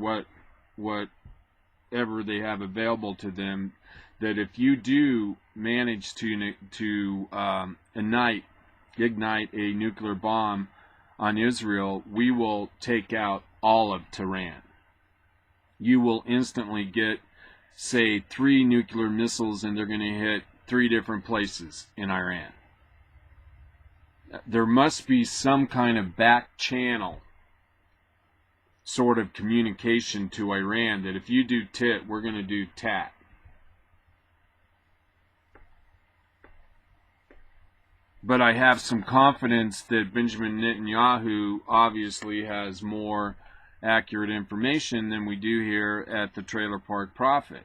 whatever they have available to them, that if you do manage to ignite a nuclear bomb on Israel, we will take out all of Tehran. You will instantly get, say, 3 nuclear missiles, and they're going to hit 3 different places in Iran. There must be some kind of back channel sort of communication to Iran that if you do tit, we're going to do tat. But I have some confidence that Benjamin Netanyahu obviously has more accurate information than we do here at the Trailer Park Prophet.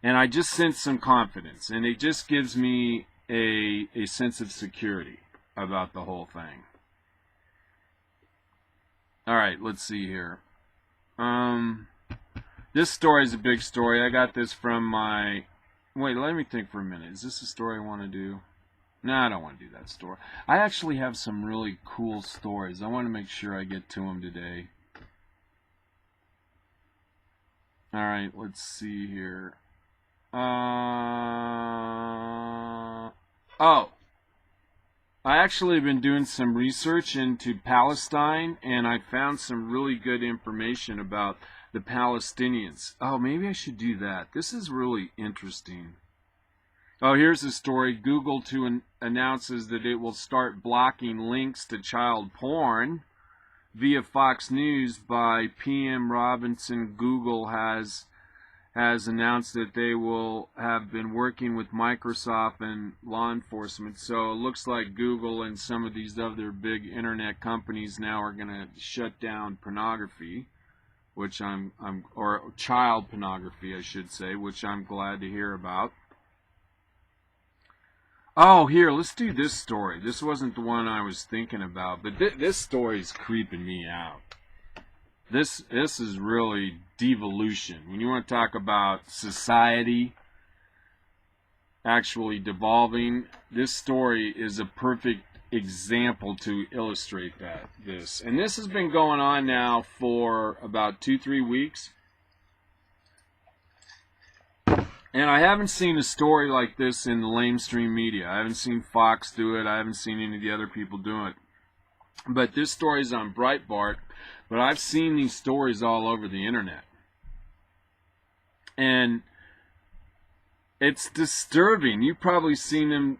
And I just sense some confidence, and it just gives me a sense of security about the whole thing. All right, let's see here. This story is a big story. I got this from my... Wait, let me think for a minute. Is this a story I want to do? No, I don't want to do that story. I actually have some really cool stories. I want to make sure I get to them today. All right, let's see here. Oh, I actually have been doing some research into Palestine, and I found some really good information about the Palestinians. Oh, maybe I should do that. This is really interesting. Oh, here's a story. Google announces that it will start blocking links to child porn via Fox News by PM Robinson. Google has announced that they will have been working with Microsoft and law enforcement. So it looks like Google and some of these other big internet companies now are going to shut down pornography, which or child pornography, I should say, which I'm glad to hear about. Oh, here, let's do this story. This wasn't the one I was thinking about, but this story's creeping me out. This is really devolution. When you want to talk about society actually devolving, this story is a perfect example to illustrate this. And this has been going on now for about 2-3 weeks. And I haven't seen a story like this in the mainstream media. I haven't seen Fox do it. I haven't seen any of the other people do it. But this story's on Breitbart. But I've seen these stories all over the internet. And it's disturbing. You've probably seen them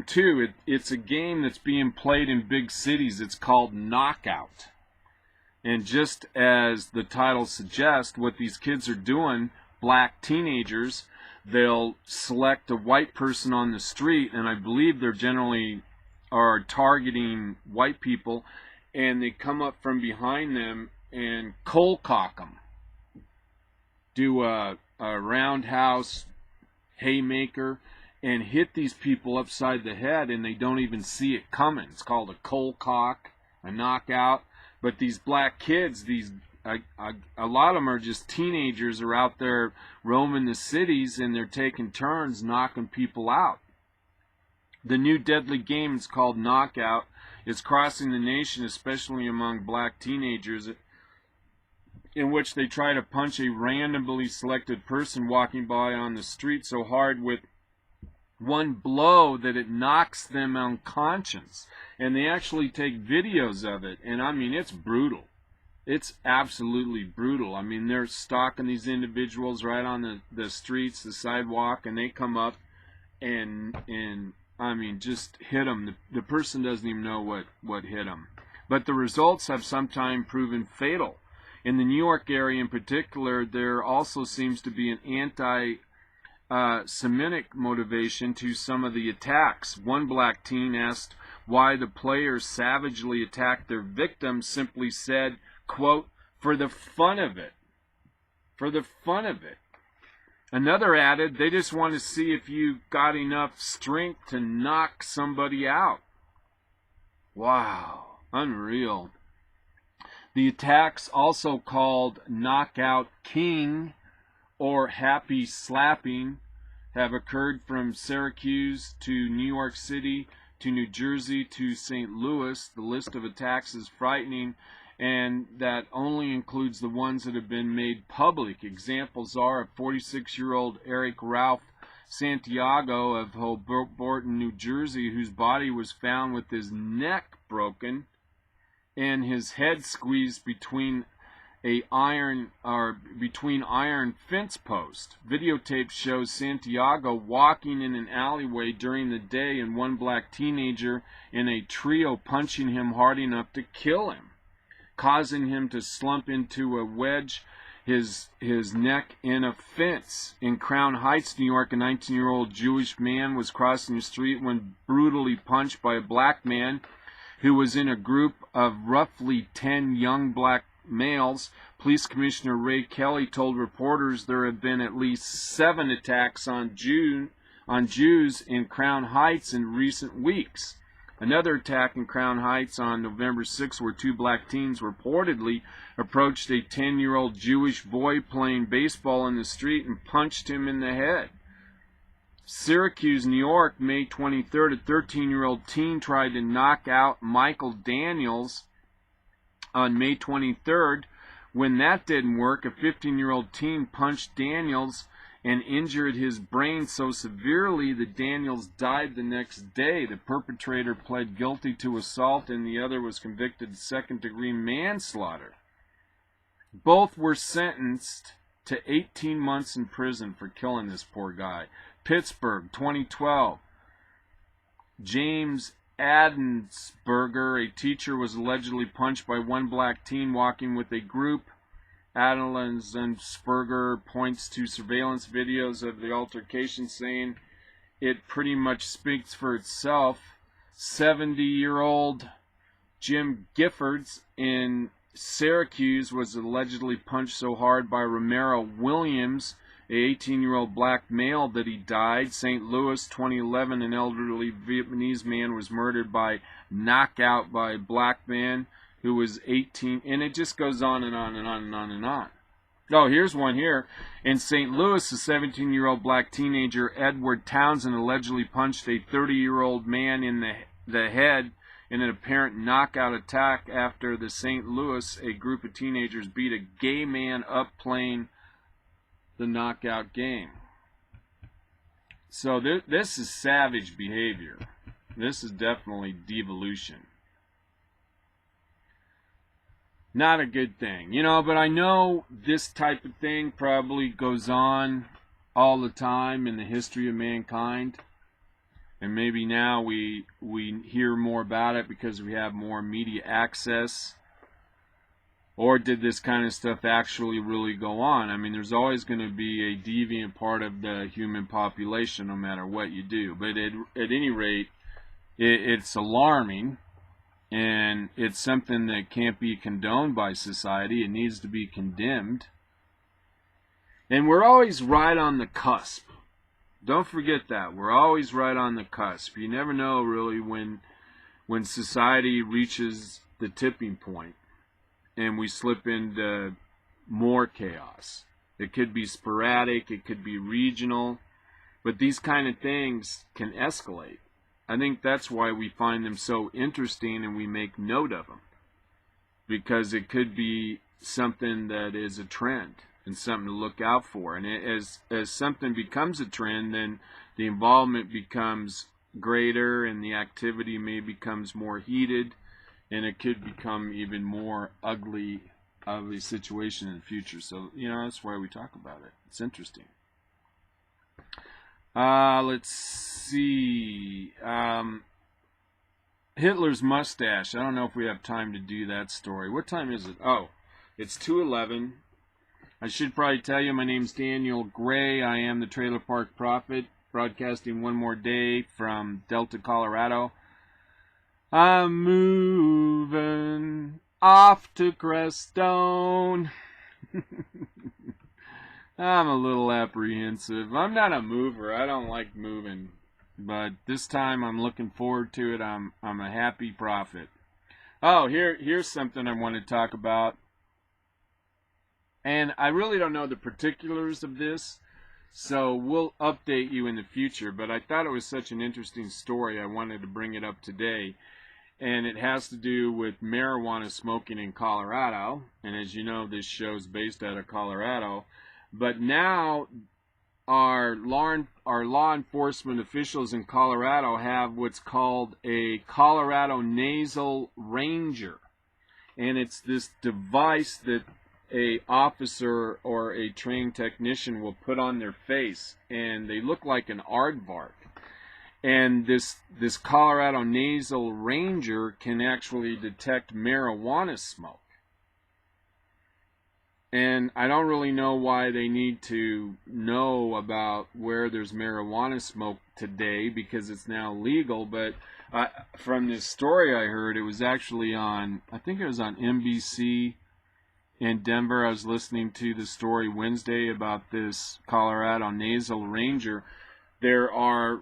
too. It's a game that's being played in big cities. It's called Knockout. And just as the title suggests, what these kids are doing, black teenagers, they'll select a white person on the street, and I believe they're generally are targeting white people, and they come up from behind them and cold cock them. Do a roundhouse haymaker and hit these people upside the head, and they don't even see it coming. It's called a cold cock, a knockout. But these black kids, a lot of them are just teenagers, are out there roaming the cities, and they're taking turns knocking people out. The new deadly game is called Knockout. It's crossing the nation, especially among black teenagers, in which they try to punch a randomly selected person walking by on the street so hard with one blow that it knocks them unconscious. And they actually take videos of it, and I mean, it's brutal. It's absolutely brutal. I mean, they're stalking these individuals right on the streets, the sidewalk, and they come up and I mean, just hit them. The person doesn't even know what hit them. But the results have sometimes proven fatal. In the New York area in particular, there also seems to be an anti-Semitic motivation to some of the attacks. One black teen asked why the players savagely attacked their victims, simply said, quote, "for the fun of it." For the fun of it. Another added, they just want to see if you got enough strength to knock somebody out. Wow, unreal. The attacks, also called Knockout King or Happy Slapping, have occurred from Syracuse to New York City to New Jersey to St. Louis. The list of attacks is frightening, and that only includes the ones that have been made public. Examples are a 46-year-old Eric Ralph Santiago of Hoboken, New Jersey, whose body was found with his neck broken and his head squeezed between iron fence posts. Videotape shows Santiago walking in an alleyway during the day and one black teenager in a trio punching him hard enough to kill him, causing him to slump into a wedge his neck in a fence. In Crown Heights, New York, a 19-year-old Jewish man was crossing the street when brutally punched by a black man who was in a group of roughly 10 young black males. Police Commissioner Ray Kelly told reporters there have been at least 7 attacks on Jews in Crown Heights in recent weeks. Another attack in Crown Heights on November 6, where 2 black teens reportedly approached a 10-year-old Jewish boy playing baseball in the street and punched him in the head. Syracuse, New York, May 23rd, a 13-year-old teen tried to knock out Michael Daniels on May 23rd. When that didn't work, a 15-year-old teen punched Daniels and injured his brain so severely that Daniels died the next day. The perpetrator pled guilty to assault and the other was convicted of second-degree manslaughter. Both were sentenced to 18 months in prison for killing this poor guy. Pittsburgh, 2012. James Adensberger, a teacher, was allegedly punched by one black teen walking with a group. Adensberger points to surveillance videos of the altercation, saying it pretty much speaks for itself. 70-year-old Jim Giffords in Syracuse was allegedly punched so hard by Romero Williams, a 18-year-old black male, that he died. St. Louis, 2011, an elderly Vietnamese man was murdered by knockout by a black man who was 18, and it just goes on and on and on and on and on. Oh, here's one here. In St. Louis, a 17-year-old black teenager, Edward Townsend, allegedly punched a 30-year-old man in the head in an apparent knockout attack after the St. Louis, a group of teenagers beat a gay man up playing the knockout game. So this is savage behavior. This is definitely devolution. Not a good thing, you know, but I know this type of thing probably goes on all the time in the history of mankind. And maybe now we hear more about it because we have more media access. Or did this kind of stuff actually really go on? I mean, there's always going to be a deviant part of the human population no matter what you do. But at any rate, it's alarming. And it's something that can't be condoned by society. It needs to be condemned. And we're always right on the cusp. Don't forget that. We're always right on the cusp. You never know really when society reaches the tipping point and we slip into more chaos. It could be sporadic, it could be regional, but these kind of things can escalate. I think that's why we find them so interesting and we make note of them. Because it could be something that is a trend and something to look out for. And as something becomes a trend, then the involvement becomes greater and the activity may becomes more heated and it could become even more ugly situation in the future. So, you know, that's why we talk about it. It's interesting. Let's see. Hitler's mustache. I don't know if we have time to do that story. What time is it? Oh, it's 2:11. I should probably tell you my name's Daniel Gray. I am the Trailer Park Prophet, broadcasting one more day from Delta, Colorado. I'm moving off to Crestone. I'm a little apprehensive. I'm not a mover. I don't like moving. But this time I'm looking forward to it. I'm a happy prophet. Oh, here's something I want to talk about. And I really don't know the particulars of this, so we'll update you in the future. But I thought it was such an interesting story, I wanted to bring it up today. And it has to do with marijuana smoking in Colorado. And as you know, this show's based out of Colorado. But now our law enforcement officials in Colorado have what's called a Colorado Nasal Ranger. And it's this device that a officer or a trained technician will put on their face, and they look like an aardvark. And this Colorado Nasal Ranger can actually detect marijuana smoke. And I don't really know why they need to know about where there's marijuana smoke today, because it's now legal. But from this story I heard, it was actually on, I think it was on NBC in Denver. I was listening to the story Wednesday about this Colorado Nasal Ranger. There are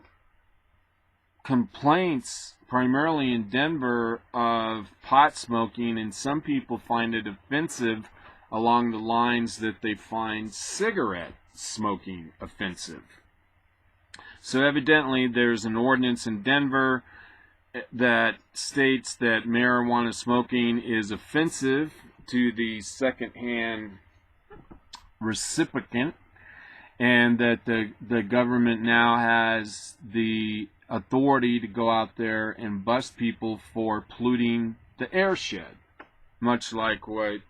complaints primarily in Denver of pot smoking, and some people find it offensive along the lines that they find cigarette smoking offensive. So evidently there's an ordinance in Denver that states that marijuana smoking is offensive to the secondhand recipient, and that the government now has the authority to go out there and bust people for polluting the airshed, much like what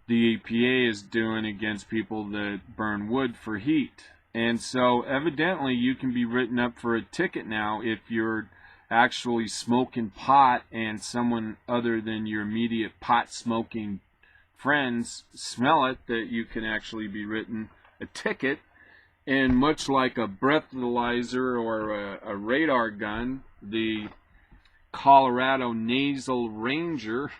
the EPA is doing against people that burn wood for heat. And so evidently you can be written up for a ticket now if you're actually smoking pot and someone other than your immediate pot smoking friends smell it, that you can actually be written a ticket. And much like a breathalyzer or a radar gun, the Colorado Nasal Ranger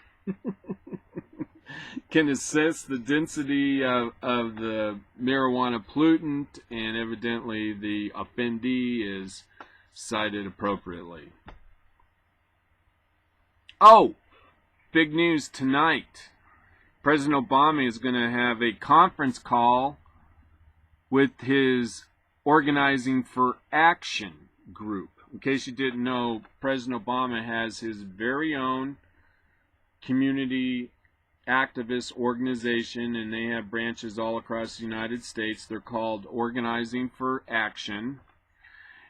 can assess the density of the marijuana pollutant, and evidently the offendee is cited appropriately. Oh, big news tonight. President Obama is going to have a conference call with his Organizing for Action group. In case you didn't know, President Obama has his very own community activist organization, and they have branches all across the United States. They're called Organizing for Action,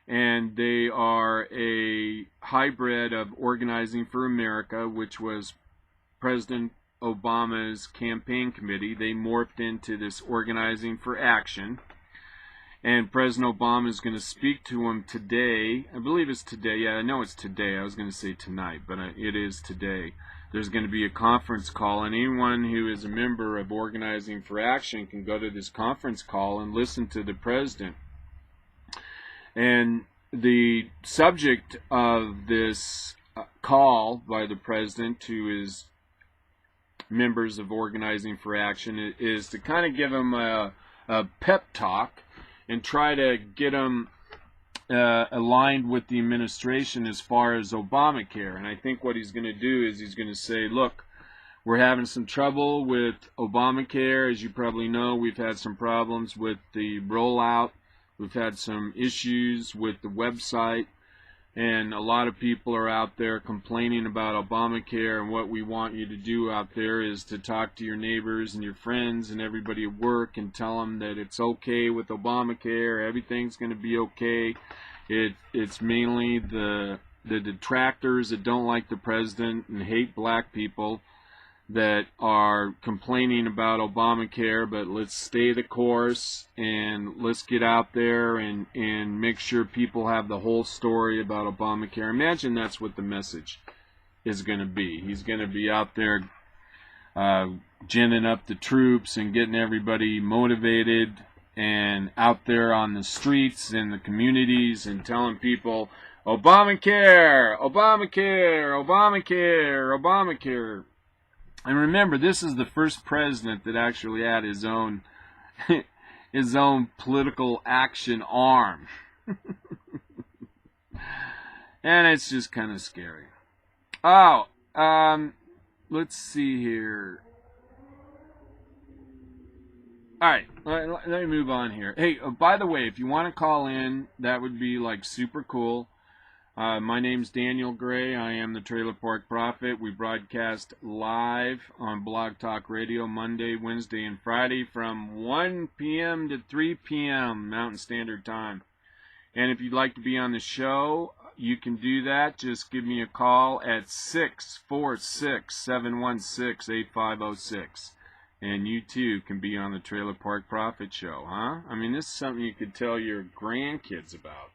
and they are a hybrid of Organizing for America, which was President Obama's campaign committee. They morphed into this Organizing for Action, and President Obama is going to speak to him today. I believe it's today. Yeah, I know it's today. I was going to say tonight, but it is today. There's going to be a conference call, and anyone who is a member of Organizing for Action can go to this conference call and listen to the president. And the subject of this call by the president to his members of Organizing for Action is to kind of give them a pep talk and try to get them aligned with the administration as far as Obamacare. And I think what he's going to do is he's going to say, look, we're having some trouble with Obamacare. As you probably know, we've had some problems with the rollout. We've had some issues with the website. And a lot of people are out there complaining about Obamacare, and what we want you to do out there is to talk to your neighbors and your friends and everybody at work and tell them that it's okay with Obamacare, everything's going to be okay. It's mainly the detractors that don't like the president and hate black people that are complaining about Obamacare, but let's stay the course and let's get out there and make sure people have the whole story about Obamacare. Imagine that's what the message is going to be. He's going to be out there ginning up the troops and getting everybody motivated and out there on the streets and the communities and telling people, Obamacare, Obamacare, Obamacare, Obamacare. And remember, this is the first president that actually had his own political action arm. And it's just kind of scary. Oh, let's see here. All right, let me move on here. Hey, by the way, if you want to call in, that would be like super cool. My name's Daniel Gray. I am the Trailer Park Prophet. We broadcast live on Blog Talk Radio Monday, Wednesday, and Friday from 1 p.m. to 3 p.m. Mountain Standard Time. And if you'd like to be on the show, you can do that. Just give me a call at 646-716-8506. And you too can be on the Trailer Park Prophet Show, huh? I mean, this is something you could tell your grandkids about.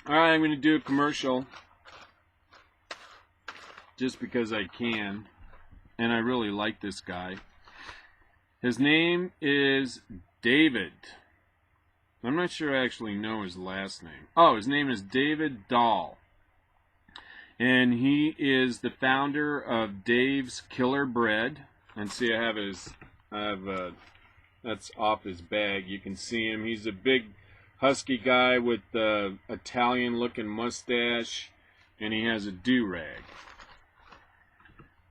Alright, I'm going to do a commercial just because I can, and I really like this guy. His name is David. I'm not sure I actually know his last name. Oh, his name is David Dahl, and he is the founder of Dave's Killer Bread. And see, I have that's off his bag. You can see him. He's a big husky guy with the Italian-looking mustache, and he has a do-rag.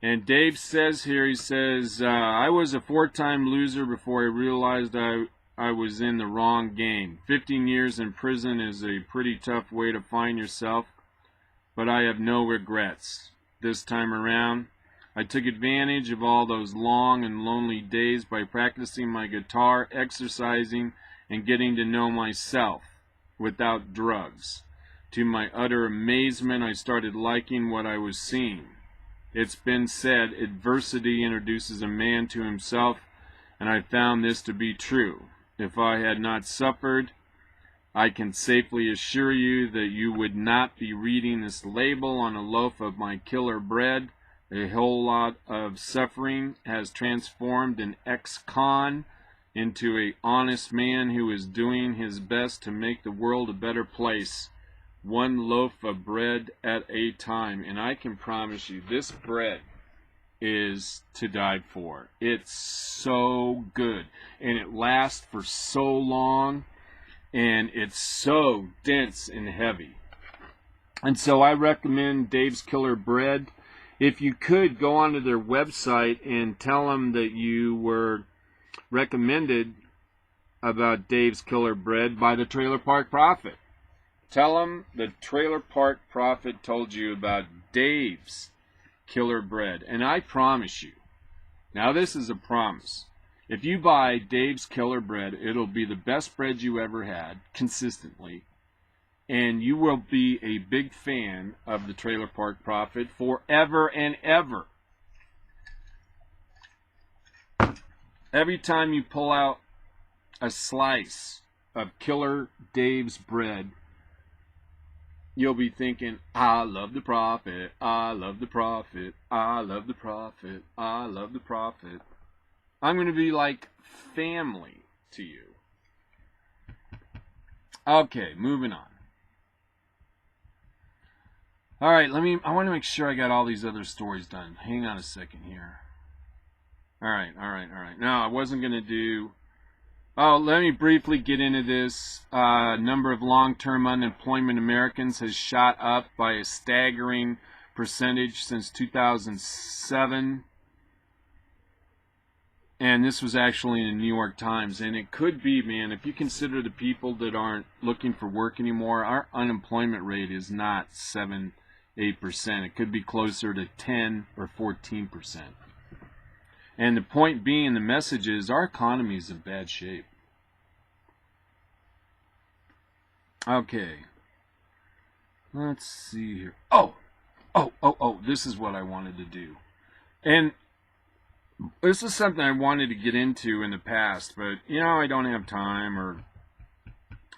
And Dave says here, he says, I was a 4-time loser before I realized I I was in the wrong game. 15 years in prison is a pretty tough way to find yourself, but I have no regrets. This time around, I took advantage of all those long and lonely days by practicing my guitar, exercising, and getting to know myself without drugs. To my utter amazement, I started liking what I was seeing. It's been said, adversity introduces a man to himself, and I found this to be true. If I had not suffered, I can safely assure you that you would not be reading this label on a loaf of my killer bread. A whole lot of suffering has transformed an ex-con into an honest man who is doing his best to make the world a better place, one loaf of bread at a time. And I can promise you, this bread is to die for. It's so good, and it lasts for so long, and it's so dense and heavy. And so I recommend Dave's Killer Bread. If you could, go onto their website and tell them that you were recommended about Dave's Killer Bread by the Trailer Park Prophet. Tell them the Trailer Park Prophet told you about Dave's Killer Bread. And I promise you, now this is a promise, if you buy Dave's Killer Bread, it'll be the best bread you ever had, consistently, and you will be a big fan of the Trailer Park Prophet forever and ever. Every time you pull out a slice of Killer Dave's bread, you'll be thinking, I love the prophet, I love the prophet, I love the prophet, I love the prophet. I'm going to be like family to you. Okay, moving on. All right, I want to make sure I got all these other stories done. Hang on a second here. All right. No, I wasn't going to do... Oh, let me briefly get into this. Number of long-term unemployment Americans has shot up by a staggering percentage since 2007. And this was actually in the New York Times. And it could be, man, if you consider the people that aren't looking for work anymore, our unemployment rate is not 7-8%. It could be closer to 10 or 14%. And the point being, the message is, our economy is in bad shape. Okay. Let's see here. Oh, this is what I wanted to do. And this is something I wanted to get into in the past, but, I don't have time, or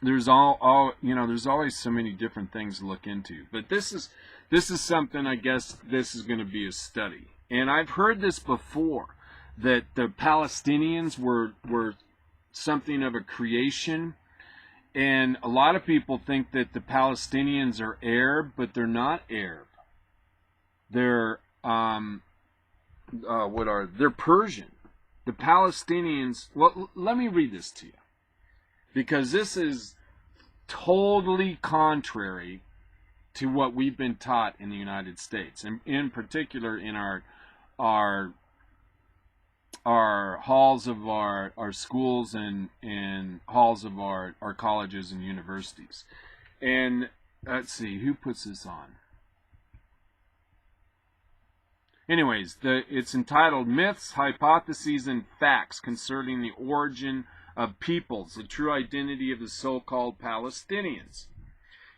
there's there's always so many different things to look into. But this is something, I guess, this is going to be a study. And I've heard this before, that the Palestinians were something of a creation, and a lot of people think that the Palestinians are Arab, but they're not Arab. They're they're Persian. The Palestinians, well, let me read this to you, because this is totally contrary to what we've been taught in the United States, and in particular in our halls of our schools and halls of our colleges and universities. And let's see, who puts this on? Anyways, it's entitled Myths, Hypotheses, and Facts Concerning the Origin of Peoples, the True Identity of the So-Called Palestinians.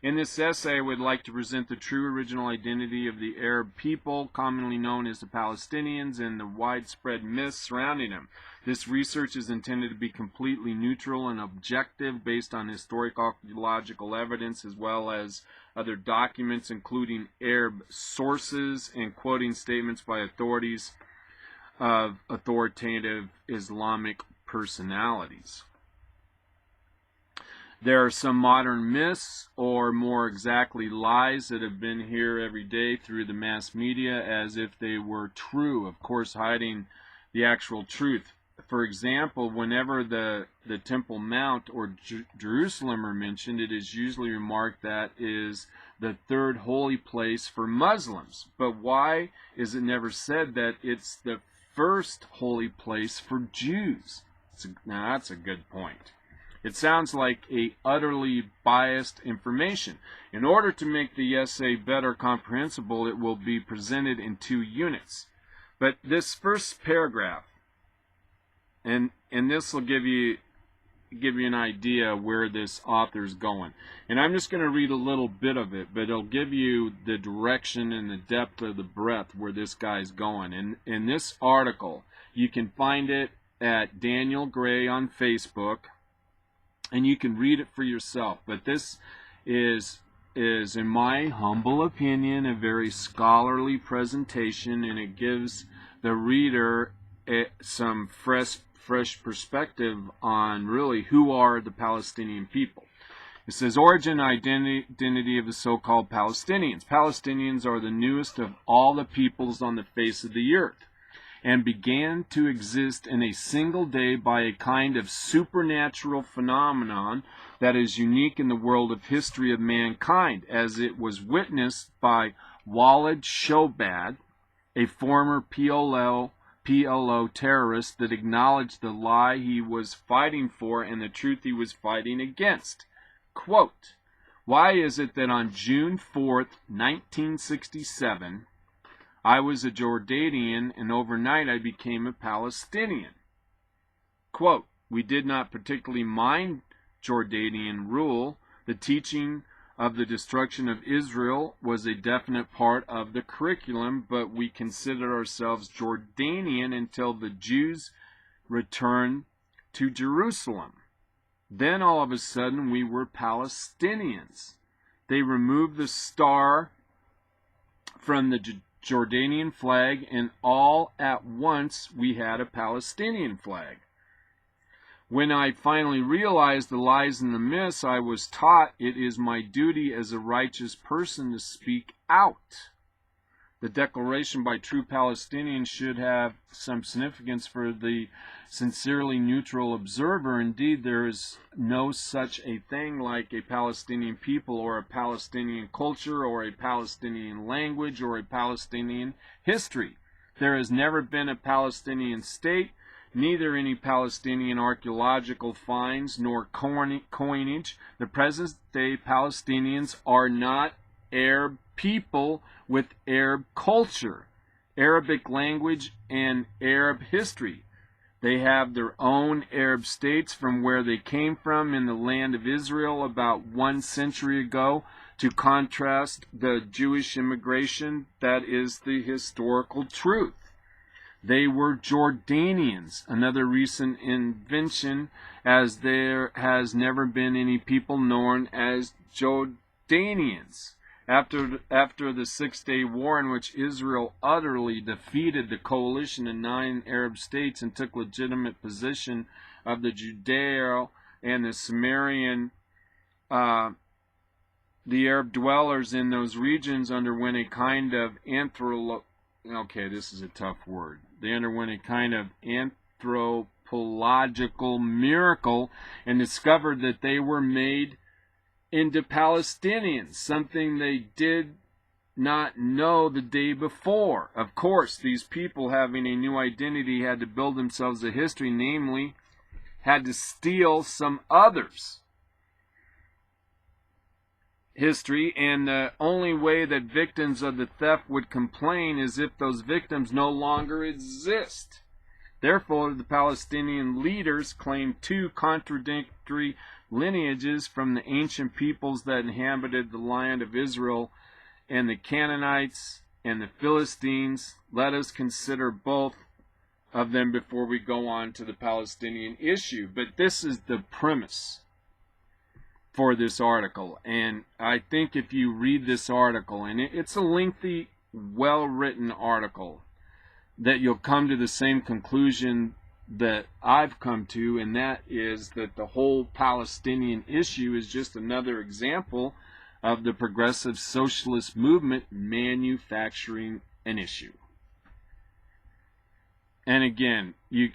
In this essay, I would like to present the true original identity of the Arab people, commonly known as the Palestinians, and the widespread myths surrounding them. This research is intended to be completely neutral and objective, based on historic archaeological evidence as well as other documents, including Arab sources and quoting statements by authorities of authoritative Islamic personalities. There are some modern myths, or more exactly lies, that have been here every day through the mass media as if they were true, of course hiding the actual truth. For example, whenever the Temple Mount or Jerusalem are mentioned, it is usually remarked that is the third holy place for Muslims. But why is it never said that it's the first holy place for Jews? Now that's a good point. It sounds like a utterly biased information. In order to make the essay better comprehensible, it will be presented in 2 units. But this first paragraph, and this will give you an idea where this author's going. And I'm just going to read a little bit of it, but it'll give you the direction and the depth of the breadth where this guy's going. And in this article, you can find it at Daniel Gray on Facebook, and you can read it for yourself. But this is in my humble opinion, a very scholarly presentation, and it gives the reader some fresh perspective on really who are the Palestinian people. It says, origin and identity of the so-called Palestinians. Palestinians are the newest of all the peoples on the face of the earth, and began to exist in a single day by a kind of supernatural phenomenon that is unique in the world of history of mankind, as it was witnessed by Walid Shoebat, a former PLO terrorist that acknowledged the lie he was fighting for and the truth he was fighting against. Quote, why is it that on June 4th, 1967, I was a Jordanian, and overnight I became a Palestinian? Quote, we did not particularly mind Jordanian rule. The teaching of the destruction of Israel was a definite part of the curriculum, but we considered ourselves Jordanian until the Jews returned to Jerusalem. Then all of a sudden we were Palestinians. They removed the star from the Jordanian flag, and all at once we had a Palestinian flag. When I finally realized the lies and the myths, I was taught it is my duty as a righteous person to speak out. The declaration by true Palestinians should have some significance for the sincerely neutral observer. Indeed, there is no such a thing like a Palestinian people or a Palestinian culture or a Palestinian language or a Palestinian history. There has never been a Palestinian state, neither any Palestinian archaeological finds nor coinage. The present-day Palestinians are not Arab people with Arab culture, Arabic language, and Arab history. They have their own Arab states from where they came from in the land of Israel about 1 century ago, to contrast the Jewish immigration that is the historical truth. They were Jordanians, another recent invention, as there has never been any people known as Jordanians. After the Six-Day War, in which Israel utterly defeated the coalition of 9 Arab states and took legitimate possession of the Judea and the Sumerian, the Arab dwellers in those regions underwent a kind of this is a tough word. They underwent a kind of anthropological miracle and discovered that they were made into Palestinians, something they did not know the day before. Of course, these people, having a new identity, had to build themselves a history, namely, had to steal some others' history, and the only way that victims of the theft would complain is if those victims no longer exist. Therefore, the Palestinian leaders claim 2 contradictory lineages from the ancient peoples that inhabited the land of Israel, and the Canaanites and the Philistines. Let us consider both of them before we go on to the Palestinian issue. But this is the premise for this article, and I think if you read this article, and it's a lengthy, well-written article, that you'll come to the same conclusion that I've come to, and that is that the whole Palestinian issue is just another example of the progressive socialist movement manufacturing an issue. And again, you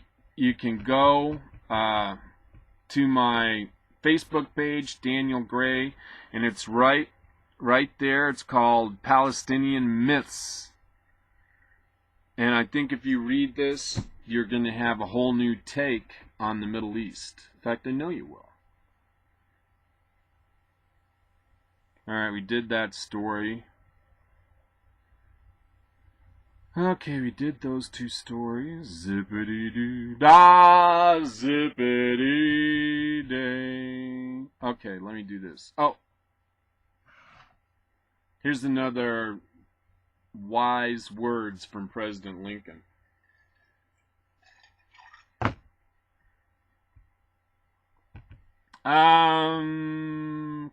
can go to my Facebook page, Daniel Gray, and it's right there. It's called Palestinian Myths. And I think if you read this, you're going to have a whole new take on the Middle East. In fact, I know you will. All right, we did that story. Okay, we did those two stories. Zippity-doo-dah, zippity-day. Okay, let me do this. Oh, here's another wise words from President Lincoln.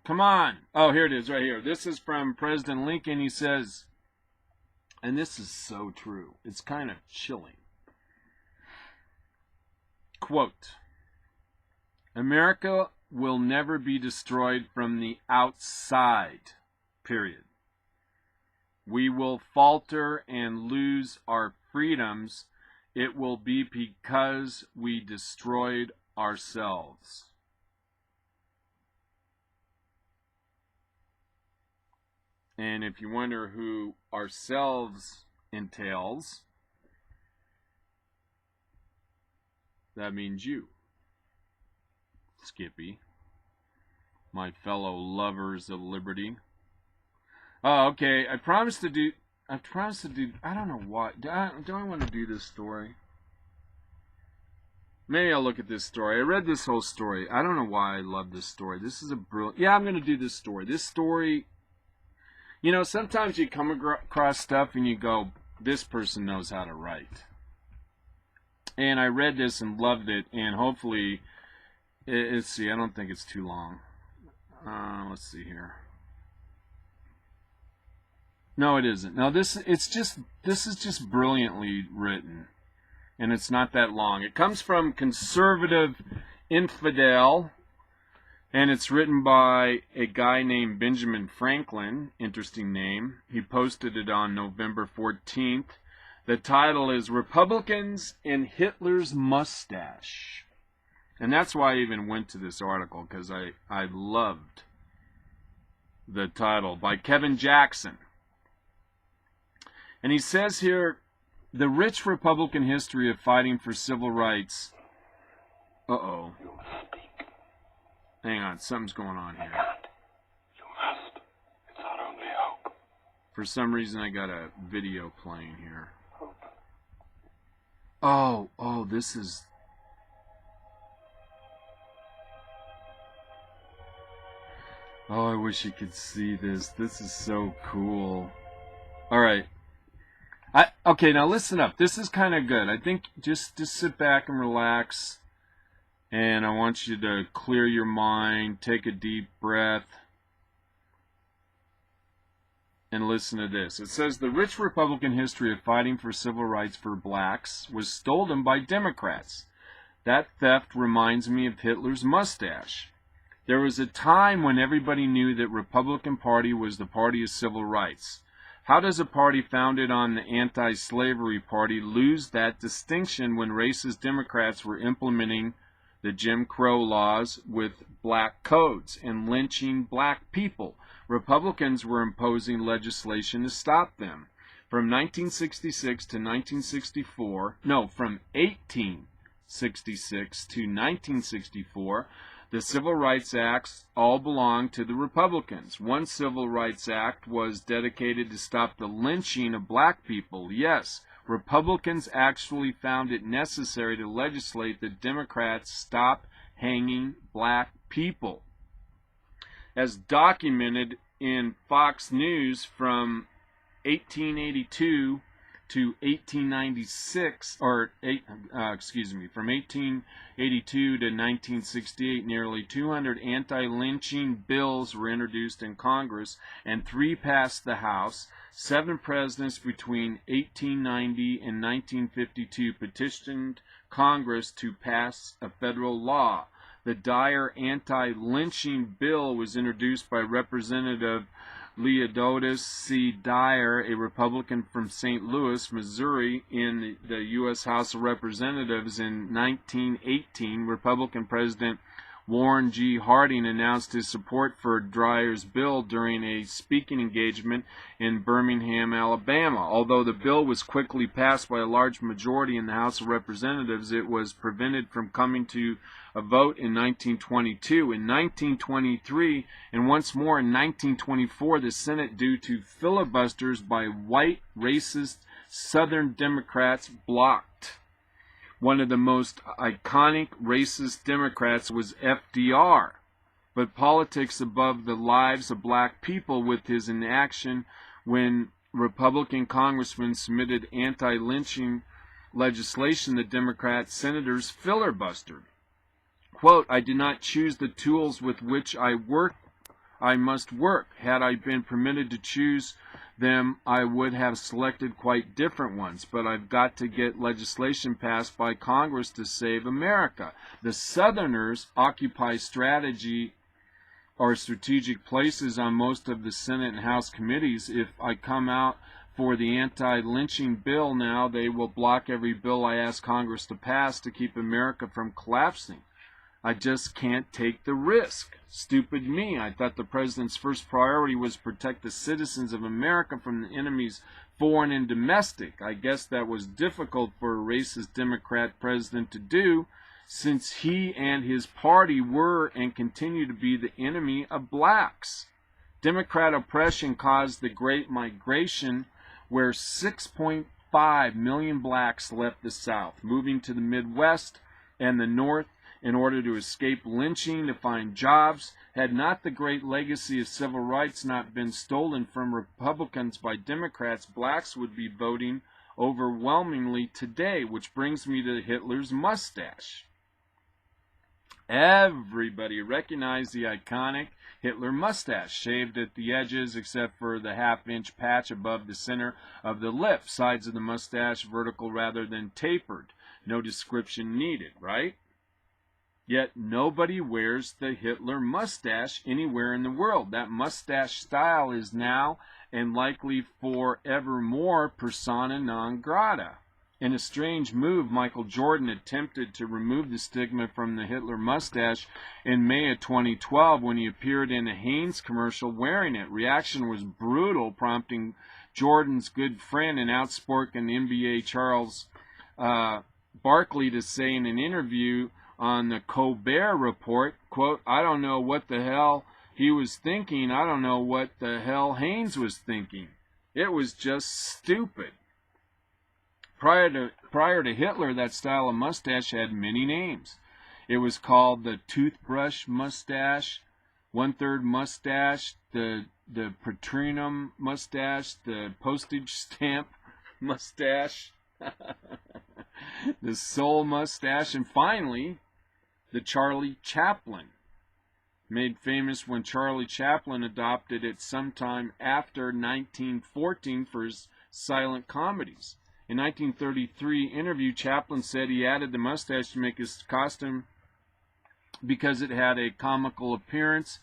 Come on. Oh, here it is, right here. This is from President Lincoln. He says, and this is so true. It's kind of chilling. Quote, America will never be destroyed from the outside, period. We will falter and lose our freedoms. It will be because we destroyed ourselves. And if you wonder who ourselves entails, that means you, Skippy, my fellow lovers of liberty. Oh, okay. I promised to do, I don't know what. Do I want to do this story? Maybe I'll look at this story. I read this whole story. I don't know why I love this story. This is a brilliant, yeah, I'm going to do this story. This story, you know, sometimes you come across stuff and you go, this person knows how to write. And I read this and loved it, and hopefully, let's see, I don't think it's too long. Let's see here. No, it isn't. No, this is just brilliantly written, and it's not that long. It comes from Conservative Infidel, and it's written by a guy named Benjamin Franklin. Interesting name. He posted it on November 14th. The title is Republicans and Hitler's Mustache. And that's why I even went to this article, because I loved the title, by Kevin Jackson. And he says here, the rich Republican history of fighting for civil rights. Uh-oh. Hang on, something's going on here. You must. It's our only hope. For some reason, I got a video playing here. Hope. Oh, this is... Oh, I wish you could see this. This is so cool. All right. Okay, now listen up. This is kind of good. I think just sit back and relax. And I want you to clear your mind, take a deep breath, and listen to this. It says, the rich Republican history of fighting for civil rights for blacks was stolen by Democrats. That theft reminds me of Hitler's mustache. There was a time when everybody knew that Republican Party was the party of civil rights. How does a party founded on the anti-slavery party lose that distinction when racist Democrats were implementing the Jim Crow laws with black codes and lynching black people? Republicans were imposing legislation to stop them. From 1866 to 1964, the Civil Rights Acts all belonged to the Republicans. One Civil Rights Act was dedicated to stop the lynching of black people. Yes, Republicans actually found it necessary to legislate that Democrats stop hanging black people. As documented in Fox News from 1882 to 1896, from 1882 to 1968, nearly 200 anti-lynching bills were introduced in Congress, and 3 passed the House. 7 presidents between 1890 and 1952 petitioned Congress to pass a federal law. The Dyer anti-lynching bill was introduced by Representative Leonidas C. Dyer, a Republican from St. Louis, Missouri, in the U.S. House of Representatives in 1918. Republican President Warren G. Harding announced his support for Dreyer's bill during a speaking engagement in Birmingham, Alabama. Although the bill was quickly passed by a large majority in the House of Representatives, it was prevented from coming to a vote in 1922. In 1923, and once more in 1924, the Senate, due to filibusters by white, racist Southern Democrats, blocked. One of the most iconic racist Democrats was FDR, but politics above the lives of black people with his inaction when Republican congressmen submitted anti-lynching legislation, the Democrat senators filibustered. Quote, "I did not choose the tools with which I must work. Had I been permitted to choose them, I would have selected quite different ones, but I've got to get legislation passed by Congress to save America. The Southerners occupy strategic places on most of the Senate and House committees. If I come out for the anti-lynching bill now, they will block every bill I ask Congress to pass to keep America from collapsing. I just can't take the risk. Stupid me. I thought the president's first priority was protect the citizens of America from the enemies, foreign and domestic. I guess that was difficult for a racist Democrat president to do, since he and his party were and continue to be the enemy of blacks. Democrat oppression caused the Great Migration, where 6.5 million blacks left the South, moving to the Midwest and the North in order to escape lynching, to find jobs. Had not the great legacy of civil rights not been stolen from Republicans by Democrats, blacks would be voting overwhelmingly today, which brings me to Hitler's mustache. Everybody recognized the iconic Hitler mustache, shaved at the edges except for the half-inch patch above the center of the lip. Sides of the mustache vertical rather than tapered. No description needed, right? Yet nobody wears the Hitler mustache anywhere in the world. That mustache style is now and likely forevermore persona non grata. In a strange move, Michael Jordan attempted to remove the stigma from the Hitler mustache in May of 2012 when he appeared in a Hanes commercial wearing it. Reaction was brutal, prompting Jordan's good friend and outspoken NBA Charles Barkley to say in an interview on the Colbert Report, quote, "I don't know what the hell he was thinking. I don't know what the hell Hanes was thinking. It was just stupid." Prior to Hitler, that style of mustache had many names. It was called the toothbrush mustache, one-third mustache, the Petrinum mustache, the postage stamp mustache, the soul mustache, and finally, the Charlie Chaplin, made famous when Charlie Chaplin adopted it sometime after 1914 for his silent comedies. In 1933 interview, Chaplin said he added the mustache to make his costume because it had a comical appearance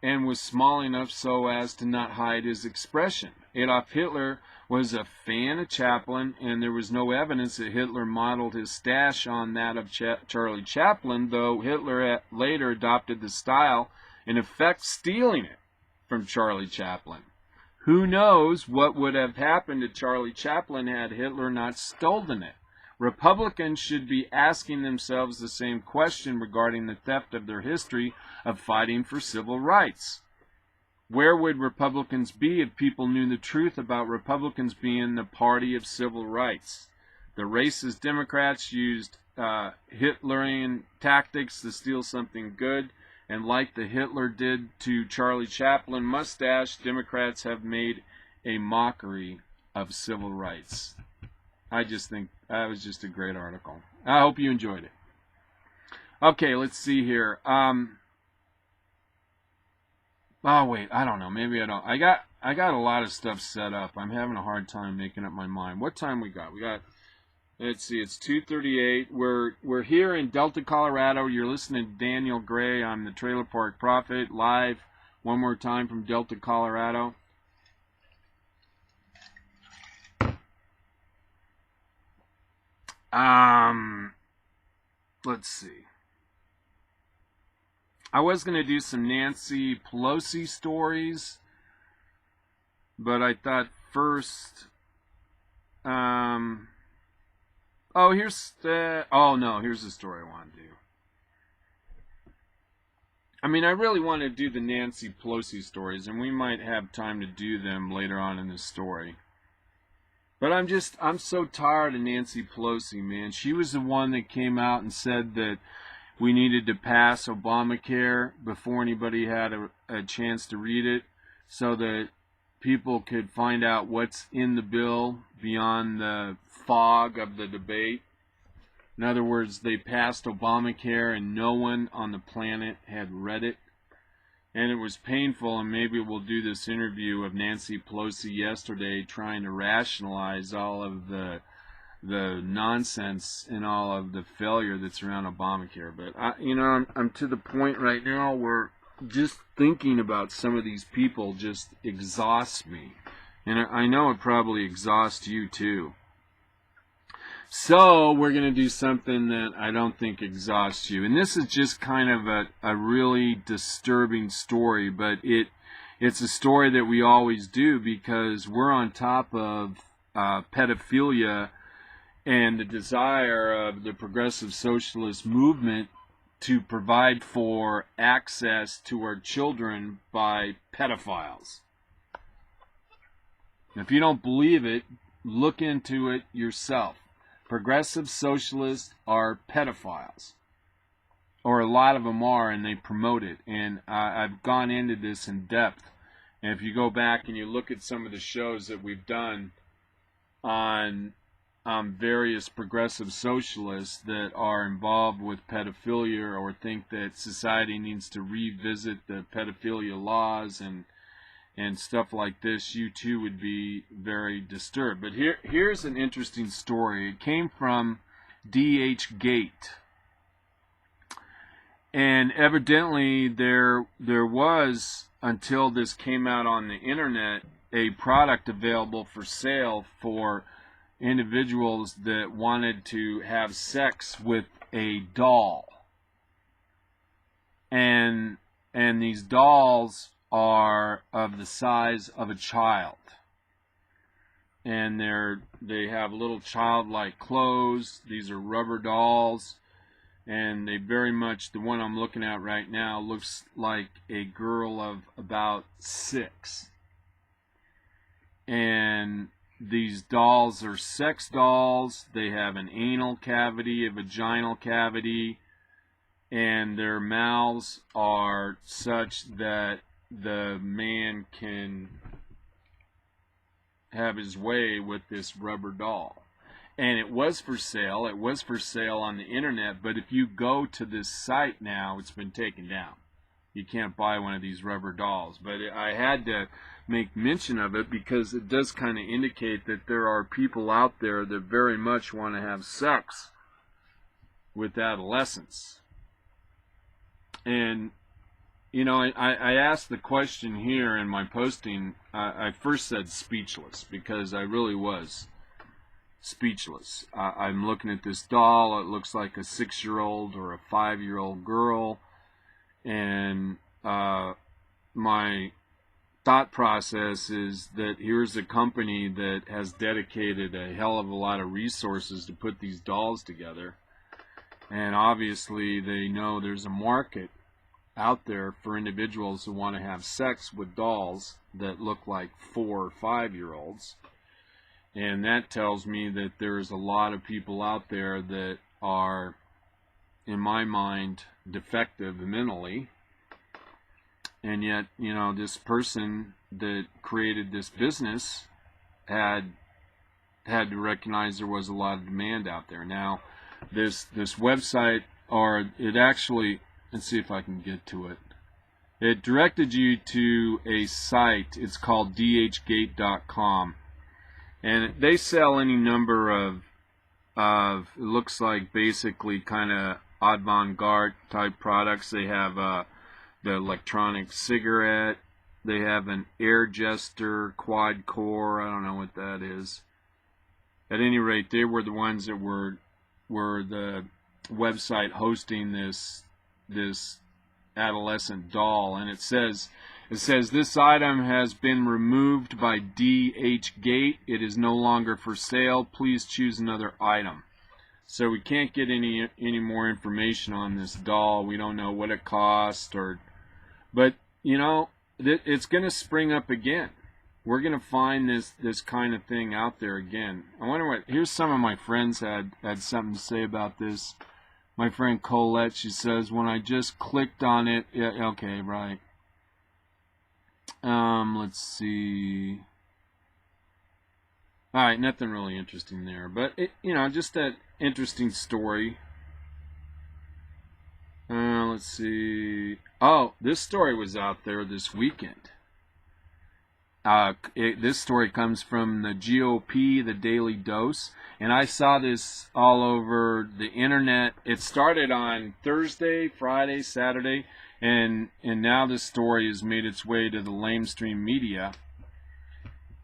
and was small enough so as to not hide his expression. Adolf Hitler was a fan of Chaplin, and there was no evidence that Hitler modeled his stash on that of Charlie Chaplin, though Hitler later adopted the style, in effect stealing it from Charlie Chaplin. Who knows what would have happened to Charlie Chaplin had Hitler not stolen it? Republicans should be asking themselves the same question regarding the theft of their history of fighting for civil rights. Where would Republicans be if people knew the truth about Republicans being the party of civil rights? The racist Democrats used Hitlerian tactics to steal something good, and like the Hitler did to Charlie Chaplin mustache, Democrats have made a mockery of civil rights. I just think that was just a great article. I hope you enjoyed it. Okay, let's see here. Oh wait, I don't know. Maybe I don't. I got a lot of stuff set up. I'm having a hard time making up my mind. What time we got? Let's see. It's 2:38. We're here in Delta, Colorado. You're listening to Daniel Gray. I'm the Trailer Park Prophet, live one more time from Delta, Colorado. Let's see. I was going to do some Nancy Pelosi stories, but I thought first, here's the story I want to do. I mean, I really want to do the Nancy Pelosi stories, and we might have time to do them later on in the story. But I'm so tired of Nancy Pelosi, man. She was the one that came out and said that we needed to pass Obamacare before anybody had a chance to read it, so that people could find out what's in the bill beyond the fog of the debate. In other words, they passed Obamacare and no one on the planet had read it. And it was painful, and maybe we'll do this interview of Nancy Pelosi yesterday trying to rationalize all of the nonsense and all of the failure that's around Obamacare. But, I'm to the point right now where just thinking about some of these people just exhausts me. And I know it probably exhausts you too. So we're going to do something that I don't think exhausts you. And this is just kind of a really disturbing story, but it's a story that we always do because we're on top of pedophilia and the desire of the progressive socialist movement to provide for access to our children by pedophiles. If you don't believe it, look into it yourself. Progressive socialists are pedophiles, or a lot of them are, and they promote it. And I've gone into this in depth. And if you go back and you look at some of the shows that we've done on various progressive socialists that are involved with pedophilia or think that society needs to revisit the pedophilia laws and stuff like this, you too would be very disturbed. But here's an interesting story. It came from DH-Gate. And evidently there was, until this came out on the internet, a product available for sale for individuals that wanted to have sex with a doll. And these dolls are of the size of a child, and they have little childlike clothes. These are rubber dolls, and they very much, the one I'm looking at right now looks like a girl of about 6. And these dolls are sex dolls. They have an anal cavity, a vaginal cavity, and their mouths are such that the man can have his way with this rubber doll. And it was for sale. It was for sale on the internet, but if you go to this site now, it's been taken down. You can't buy one of these rubber dolls. But I had to make mention of it because it does kind of indicate that there are people out there that very much want to have sex with adolescents. And I asked the question here in my posting. I first said speechless because I really was speechless. I'm looking at this doll. It looks like a 6-year-old or a 5-year-old girl. And my thought process is that here's a company that has dedicated a hell of a lot of resources to put these dolls together. And obviously they know there's a market out there for individuals who want to have sex with dolls that look like 4 or 5-year-olds. And that tells me that there's a lot of people out there that are, in my mind, defective mentally. And yet, this person that created this business had to recognize there was a lot of demand out there. Now, this website, or it actually, let's see if I can get to it. It directed you to a site. It's called dhgate.com. And they sell any number of it looks like basically kind of avant-garde type products. They have the electronic cigarette. They have an air jester quad core. I don't know what that is. At any rate, they were the ones that were the website hosting this adolescent doll, and it says this item has been removed by DH Gate. It is no longer for sale. Please choose another item. So we can't get any more information on this doll. We don't know what it cost, but you know, it's going to spring up again. We're going to find this kind of thing out there again. I wonder what. Here's some of my friends had something to say about this. My friend Colette, she says, when I just clicked on it, yeah, okay, right. Let's see. All right, nothing really interesting there, but you know, just that interesting story. Let's see. Oh, this story was out there this weekend. This story comes from the GOP, the Daily Dose, and I saw this all over the internet. It started on Thursday, Friday, Saturday, and now this story has made its way to the lamestream media.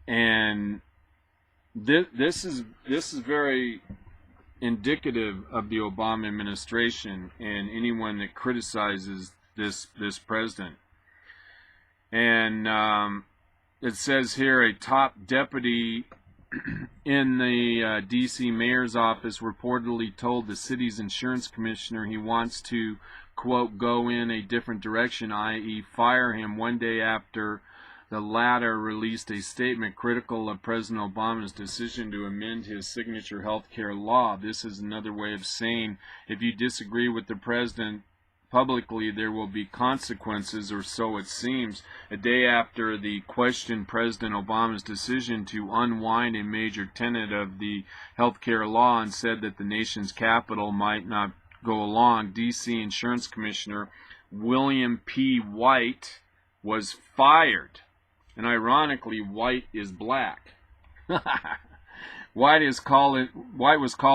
And this is very indicative of the Obama administration and anyone that criticizes this president. And it says here a top deputy in the D.C. mayor's office reportedly told the city's insurance commissioner he wants to, quote, go in a different direction, i.e. fire him, one day after the latter released a statement critical of President Obama's decision to amend his signature health care law. This is another way of saying if you disagree with the president publicly, there will be consequences, or so it seems. A day after the questioned President Obama's decision to unwind a major tenet of the health care law and said that the nation's capital might not go along, D.C. Insurance Commissioner William P. White was fired. And ironically, White is black. White was called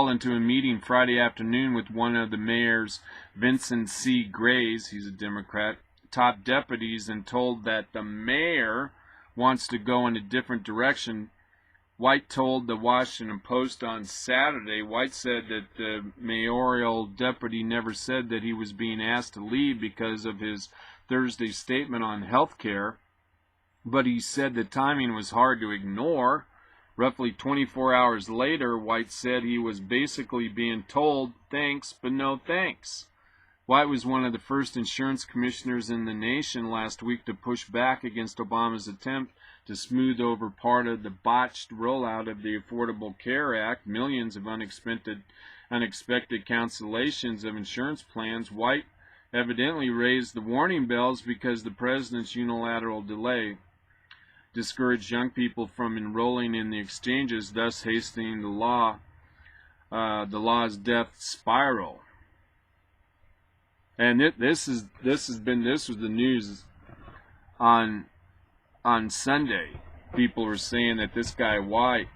into a meeting Friday afternoon with one of the mayor's, Vincent C. Gray's, he's a Democrat, top deputies, and told that the mayor wants to go in a different direction. White told the Washington Post on Saturday, White said that the mayoral deputy never said that he was being asked to leave because of his Thursday statement on health care, but he said the timing was hard to ignore. Roughly 24 hours later, White said he was basically being told, thanks, but no thanks. White was one of the first insurance commissioners in the nation last week to push back against Obama's attempt to smooth over part of the botched rollout of the Affordable Care Act, millions of unexpected cancellations of insurance plans. White evidently raised the warning bells because the president's unilateral delay discouraged young people from enrolling in the exchanges, thus hastening the law's death spiral. And this was the news on Sunday. People were saying that this guy White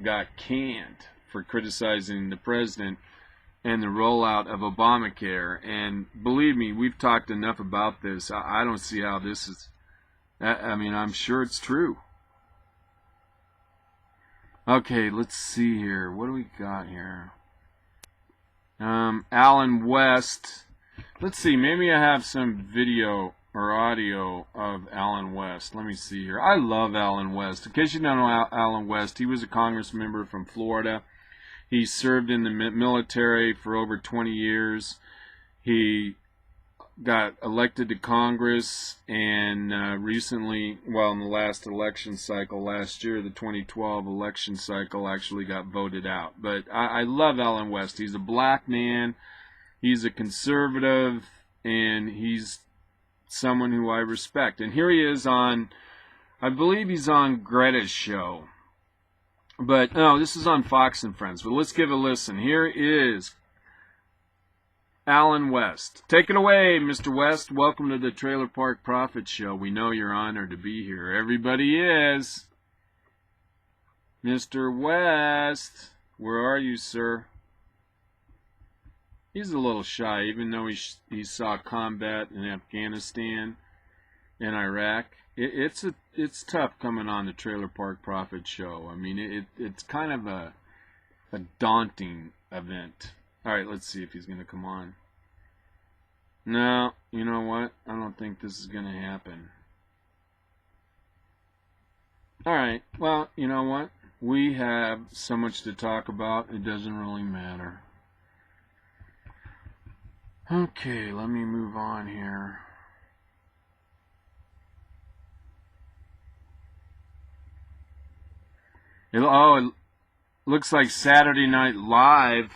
got canned for criticizing the president and the rollout of Obamacare. And believe me, we've talked enough about this. I don't see how this is. I mean, I'm sure it's true. Okay, let's see here. What do we got here? Alan West. Let's see. Maybe I have some video or audio of Alan West. Let me see here. I love Alan West. In case you don't know Alan West, he was a Congress member from Florida. He served in the military for over 20 years. He got elected to Congress, and recently, well, in the last election cycle last year, the 2012 election cycle, actually got voted out. But I love Alan West. He's a black man. He's a conservative, and he's someone who I respect. And here he is on, I believe he's on Greta's show. But no, this is on Fox and Friends. But let's give a listen. Here is Alan West. Take it away, Mr. West. Welcome to the Trailer Park Prophet Show. We know you're honored to be here. Everybody is. Mr. West, where are you, sir? He's a little shy, even though he saw combat in Afghanistan and Iraq. It's tough coming on the Trailer Park Prophet Show. I mean, it's kind of a daunting event. All right, let's see if he's going to come on. No, you know what? I don't think this is going to happen. All right. Well, you know what? We have so much to talk about, it doesn't really matter. Okay, let me move on here. It looks like Saturday Night Live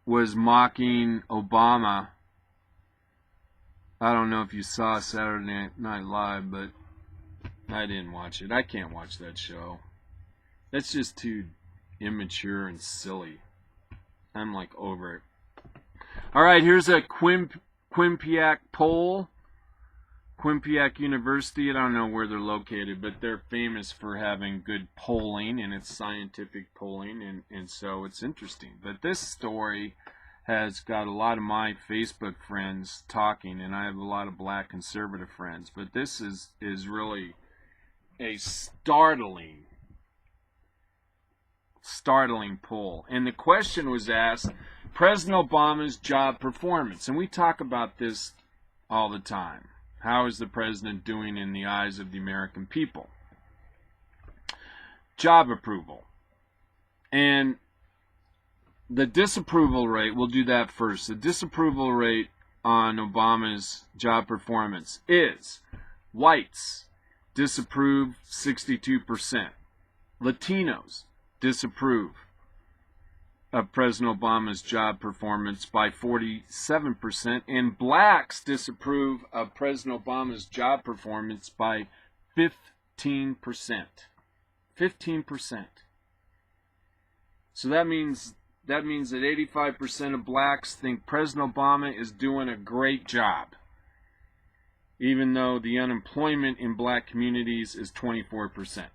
was mocking Obama. I don't know if you saw Saturday Night Live, but I didn't watch it. I can't watch that show. That's just too immature and silly. I'm like over it. All right, here's a Quinnipiac poll. Quinnipiac University, I don't know where they're located, but they're famous for having good polling, and it's scientific polling, and so it's interesting. But this story has got a lot of my Facebook friends talking, and I have a lot of black conservative friends. But this is really a startling poll. And the question was asked, President Obama's job performance. And we talk about this all the time. How is the president doing in the eyes of the American people? Job approval. And the disapproval rate, we'll do that first. The disapproval rate on Obama's job performance is whites disapprove 62%. Latinos disapprove of President Obama's job performance by 47%, and blacks disapprove of President Obama's job performance by 15%. 15%. So that means that 85% of blacks think President Obama is doing a great job, even though the unemployment in black communities is 24%.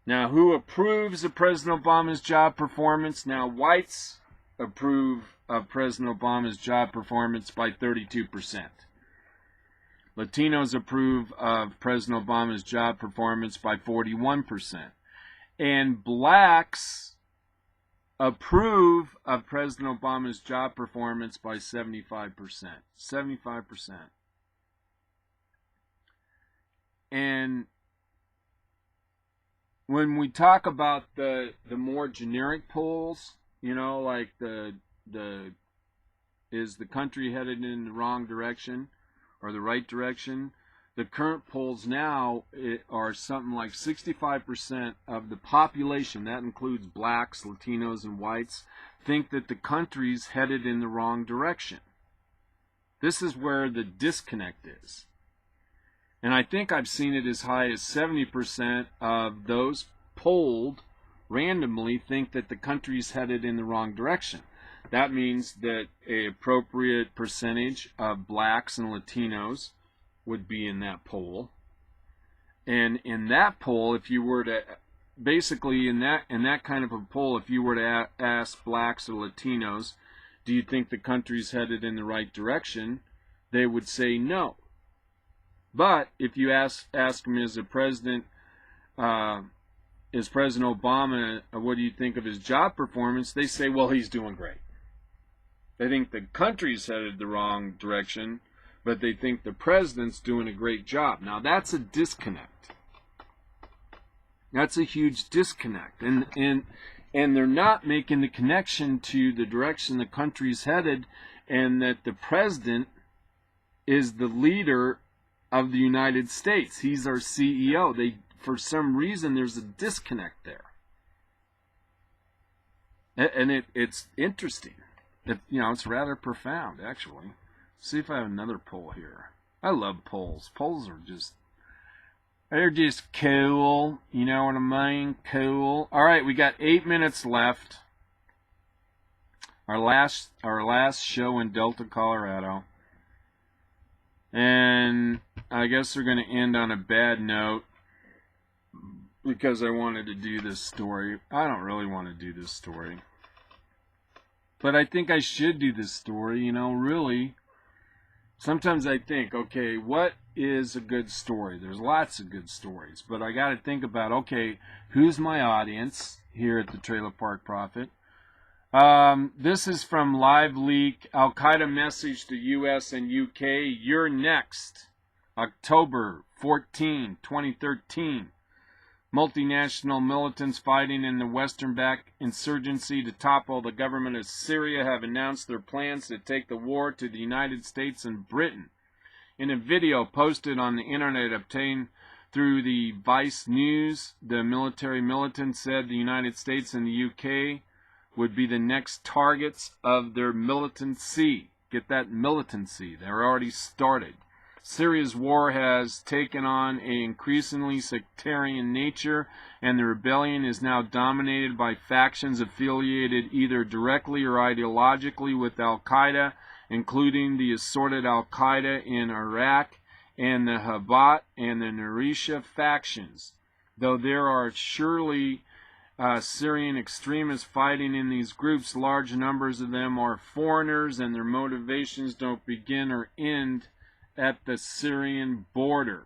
Now, who approves of President Obama's job performance? Now, whites approve of President Obama's job performance by 32%. Latinos approve of President Obama's job performance by 41%. And blacks approve of President Obama's job performance by 75%. 75%. And when we talk about the more generic polls, you know, like is the country headed in the wrong direction or the right direction? The current polls now are something like 65% of the population, that includes blacks, Latinos, and whites, think that the country's headed in the wrong direction. This is where the disconnect is. And I think I've seen it as high as 70% of those polled randomly think that the country's headed in the wrong direction. That means that an appropriate percentage of blacks and Latinos would be in that poll. And in that poll, if you were to, basically in that kind of a poll, if you were to ask blacks or Latinos, do you think the country's headed in the right direction? They would say no. But if you ask him as a president, is President Obama, what do you think of his job performance? They say, well, he's doing great. They think the country's headed the wrong direction, but they think the president's doing a great job. Now, that's a disconnect. That's a huge disconnect. And they're not making the connection to the direction the country's headed, and that the president is the leader of the United States. He's our CEO. For some reason, there's a disconnect there. And it's interesting. It's rather profound, actually. See if I have another poll here. I love polls. Polls are they're just cool. You know what I mean? Cool. All right, we got 8 minutes left. Our last show in Delta, Colorado. And I guess we're going to end on a bad note because I wanted to do this story. I don't really want to do this story. But I think I should do this story, really. Sometimes I think, okay, what is a good story? There's lots of good stories, but I got to think about, okay, who's my audience here at the Trailer Park Prophet? This is from Live Leak. Al-Qaeda message to U.S. and U.K. You're next. October 14, 2013. Multinational militants fighting in the Western-backed insurgency to topple the government of Syria have announced their plans to take the war to the United States and Britain. In a video posted on the internet obtained through the Vice News, the military militant said the United States and the UK would be the next targets of their militancy. Get that militancy. They're already started. Syria's war has taken on an increasingly sectarian nature, and the rebellion is now dominated by factions affiliated either directly or ideologically with Al-Qaeda, including the assorted Al-Qaeda in Iraq and the Habat and the Nurisha factions. Though there are surely Syrian extremists fighting in these groups, large numbers of them are foreigners, and their motivations don't begin or end at the Syrian border.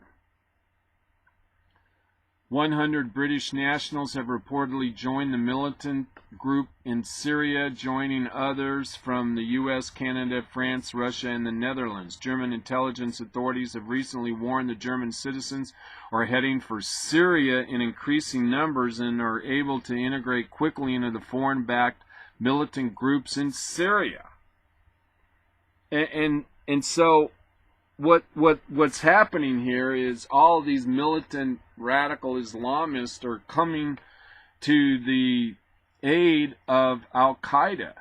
100 British nationals have reportedly joined the militant group in Syria, joining others from the US, Canada, France, Russia, and the Netherlands. German intelligence authorities have recently warned the German citizens are heading for Syria in increasing numbers and are able to integrate quickly into the foreign-backed militant groups in Syria. And so what's happening here is all these militant radical Islamists are coming to the aid of Al-Qaeda.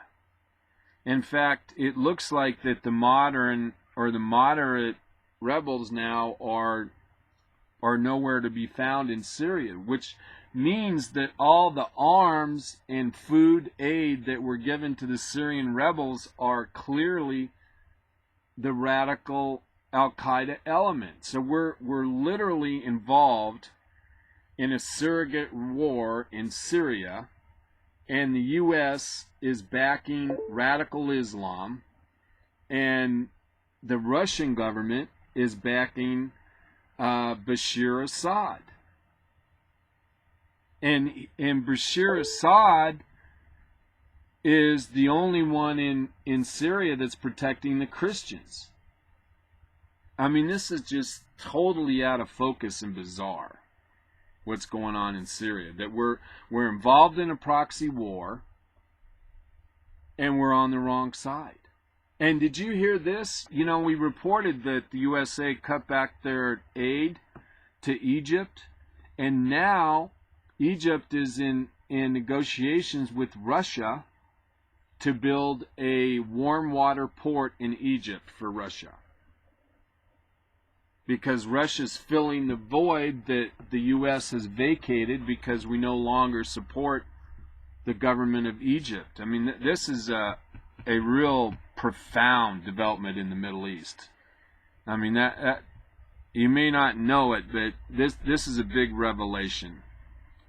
In fact, it looks like that the modern or the moderate rebels now are nowhere to be found in Syria, which means that all the arms and food aid that were given to the Syrian rebels are clearly the radical Al-Qaeda element. So we're literally involved in a surrogate war in Syria, and the U.S. is backing radical Islam, and the Russian government is backing Bashar Assad. And Bashar Assad is the only one in Syria that's protecting the Christians. I mean, this is just totally out of focus and bizarre, what's going on in Syria. That we're involved in a proxy war, and we're on the wrong side. And did you hear this? You know, we reported that the USA cut back their aid to Egypt, and now Egypt is in negotiations with Russia to build a warm water port in Egypt for Russia. Because Russia's filling the void that the U.S. has vacated because we no longer support the government of Egypt. I mean, this is a real profound development in the Middle East. I mean, that you may not know it, but this is a big revelation.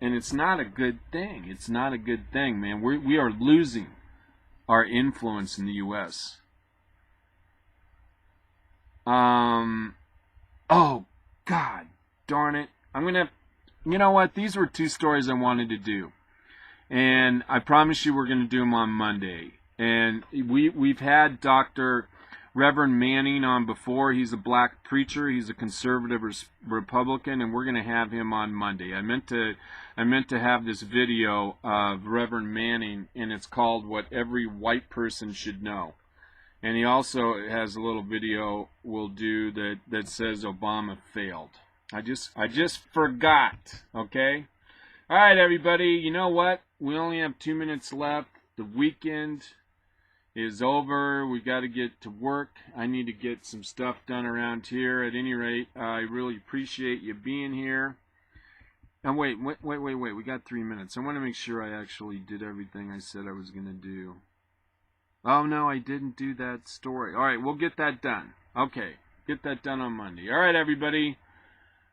And it's not a good thing. It's not a good thing, man. We are losing our influence in the U.S. Oh, God darn it. I'm going to, you know what? These were two stories I wanted to do. And I promise you we're going to do them on Monday. And we've had Dr. Reverend Manning on before. He's a black preacher. He's a conservative Republican, and we're going to have him on Monday. I meant to have this video of Reverend Manning, and it's called What Every White Person Should Know. And he also has a little video we'll do that says Obama failed. I just forgot, okay? All right, everybody, you know what? We only have 2 minutes left. The weekend is over. We got to get to work. I need to get some stuff done around here. At any rate, I really appreciate you being here. And wait. We got 3 minutes. I want to make sure I actually did everything I said I was going to do. Oh, no, I didn't do that story. All right, we'll get that done. Okay, get that done on Monday. All right, everybody.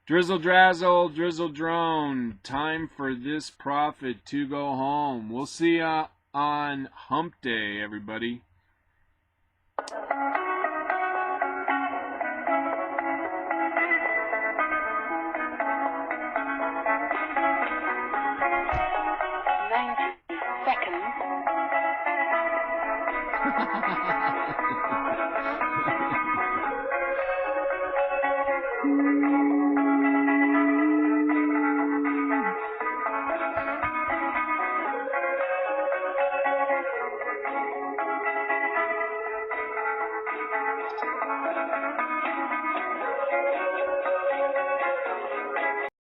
Drizzle Drazzle, Drizzle Drone. Time for this prophet to go home. We'll see ya on Hump Day, everybody.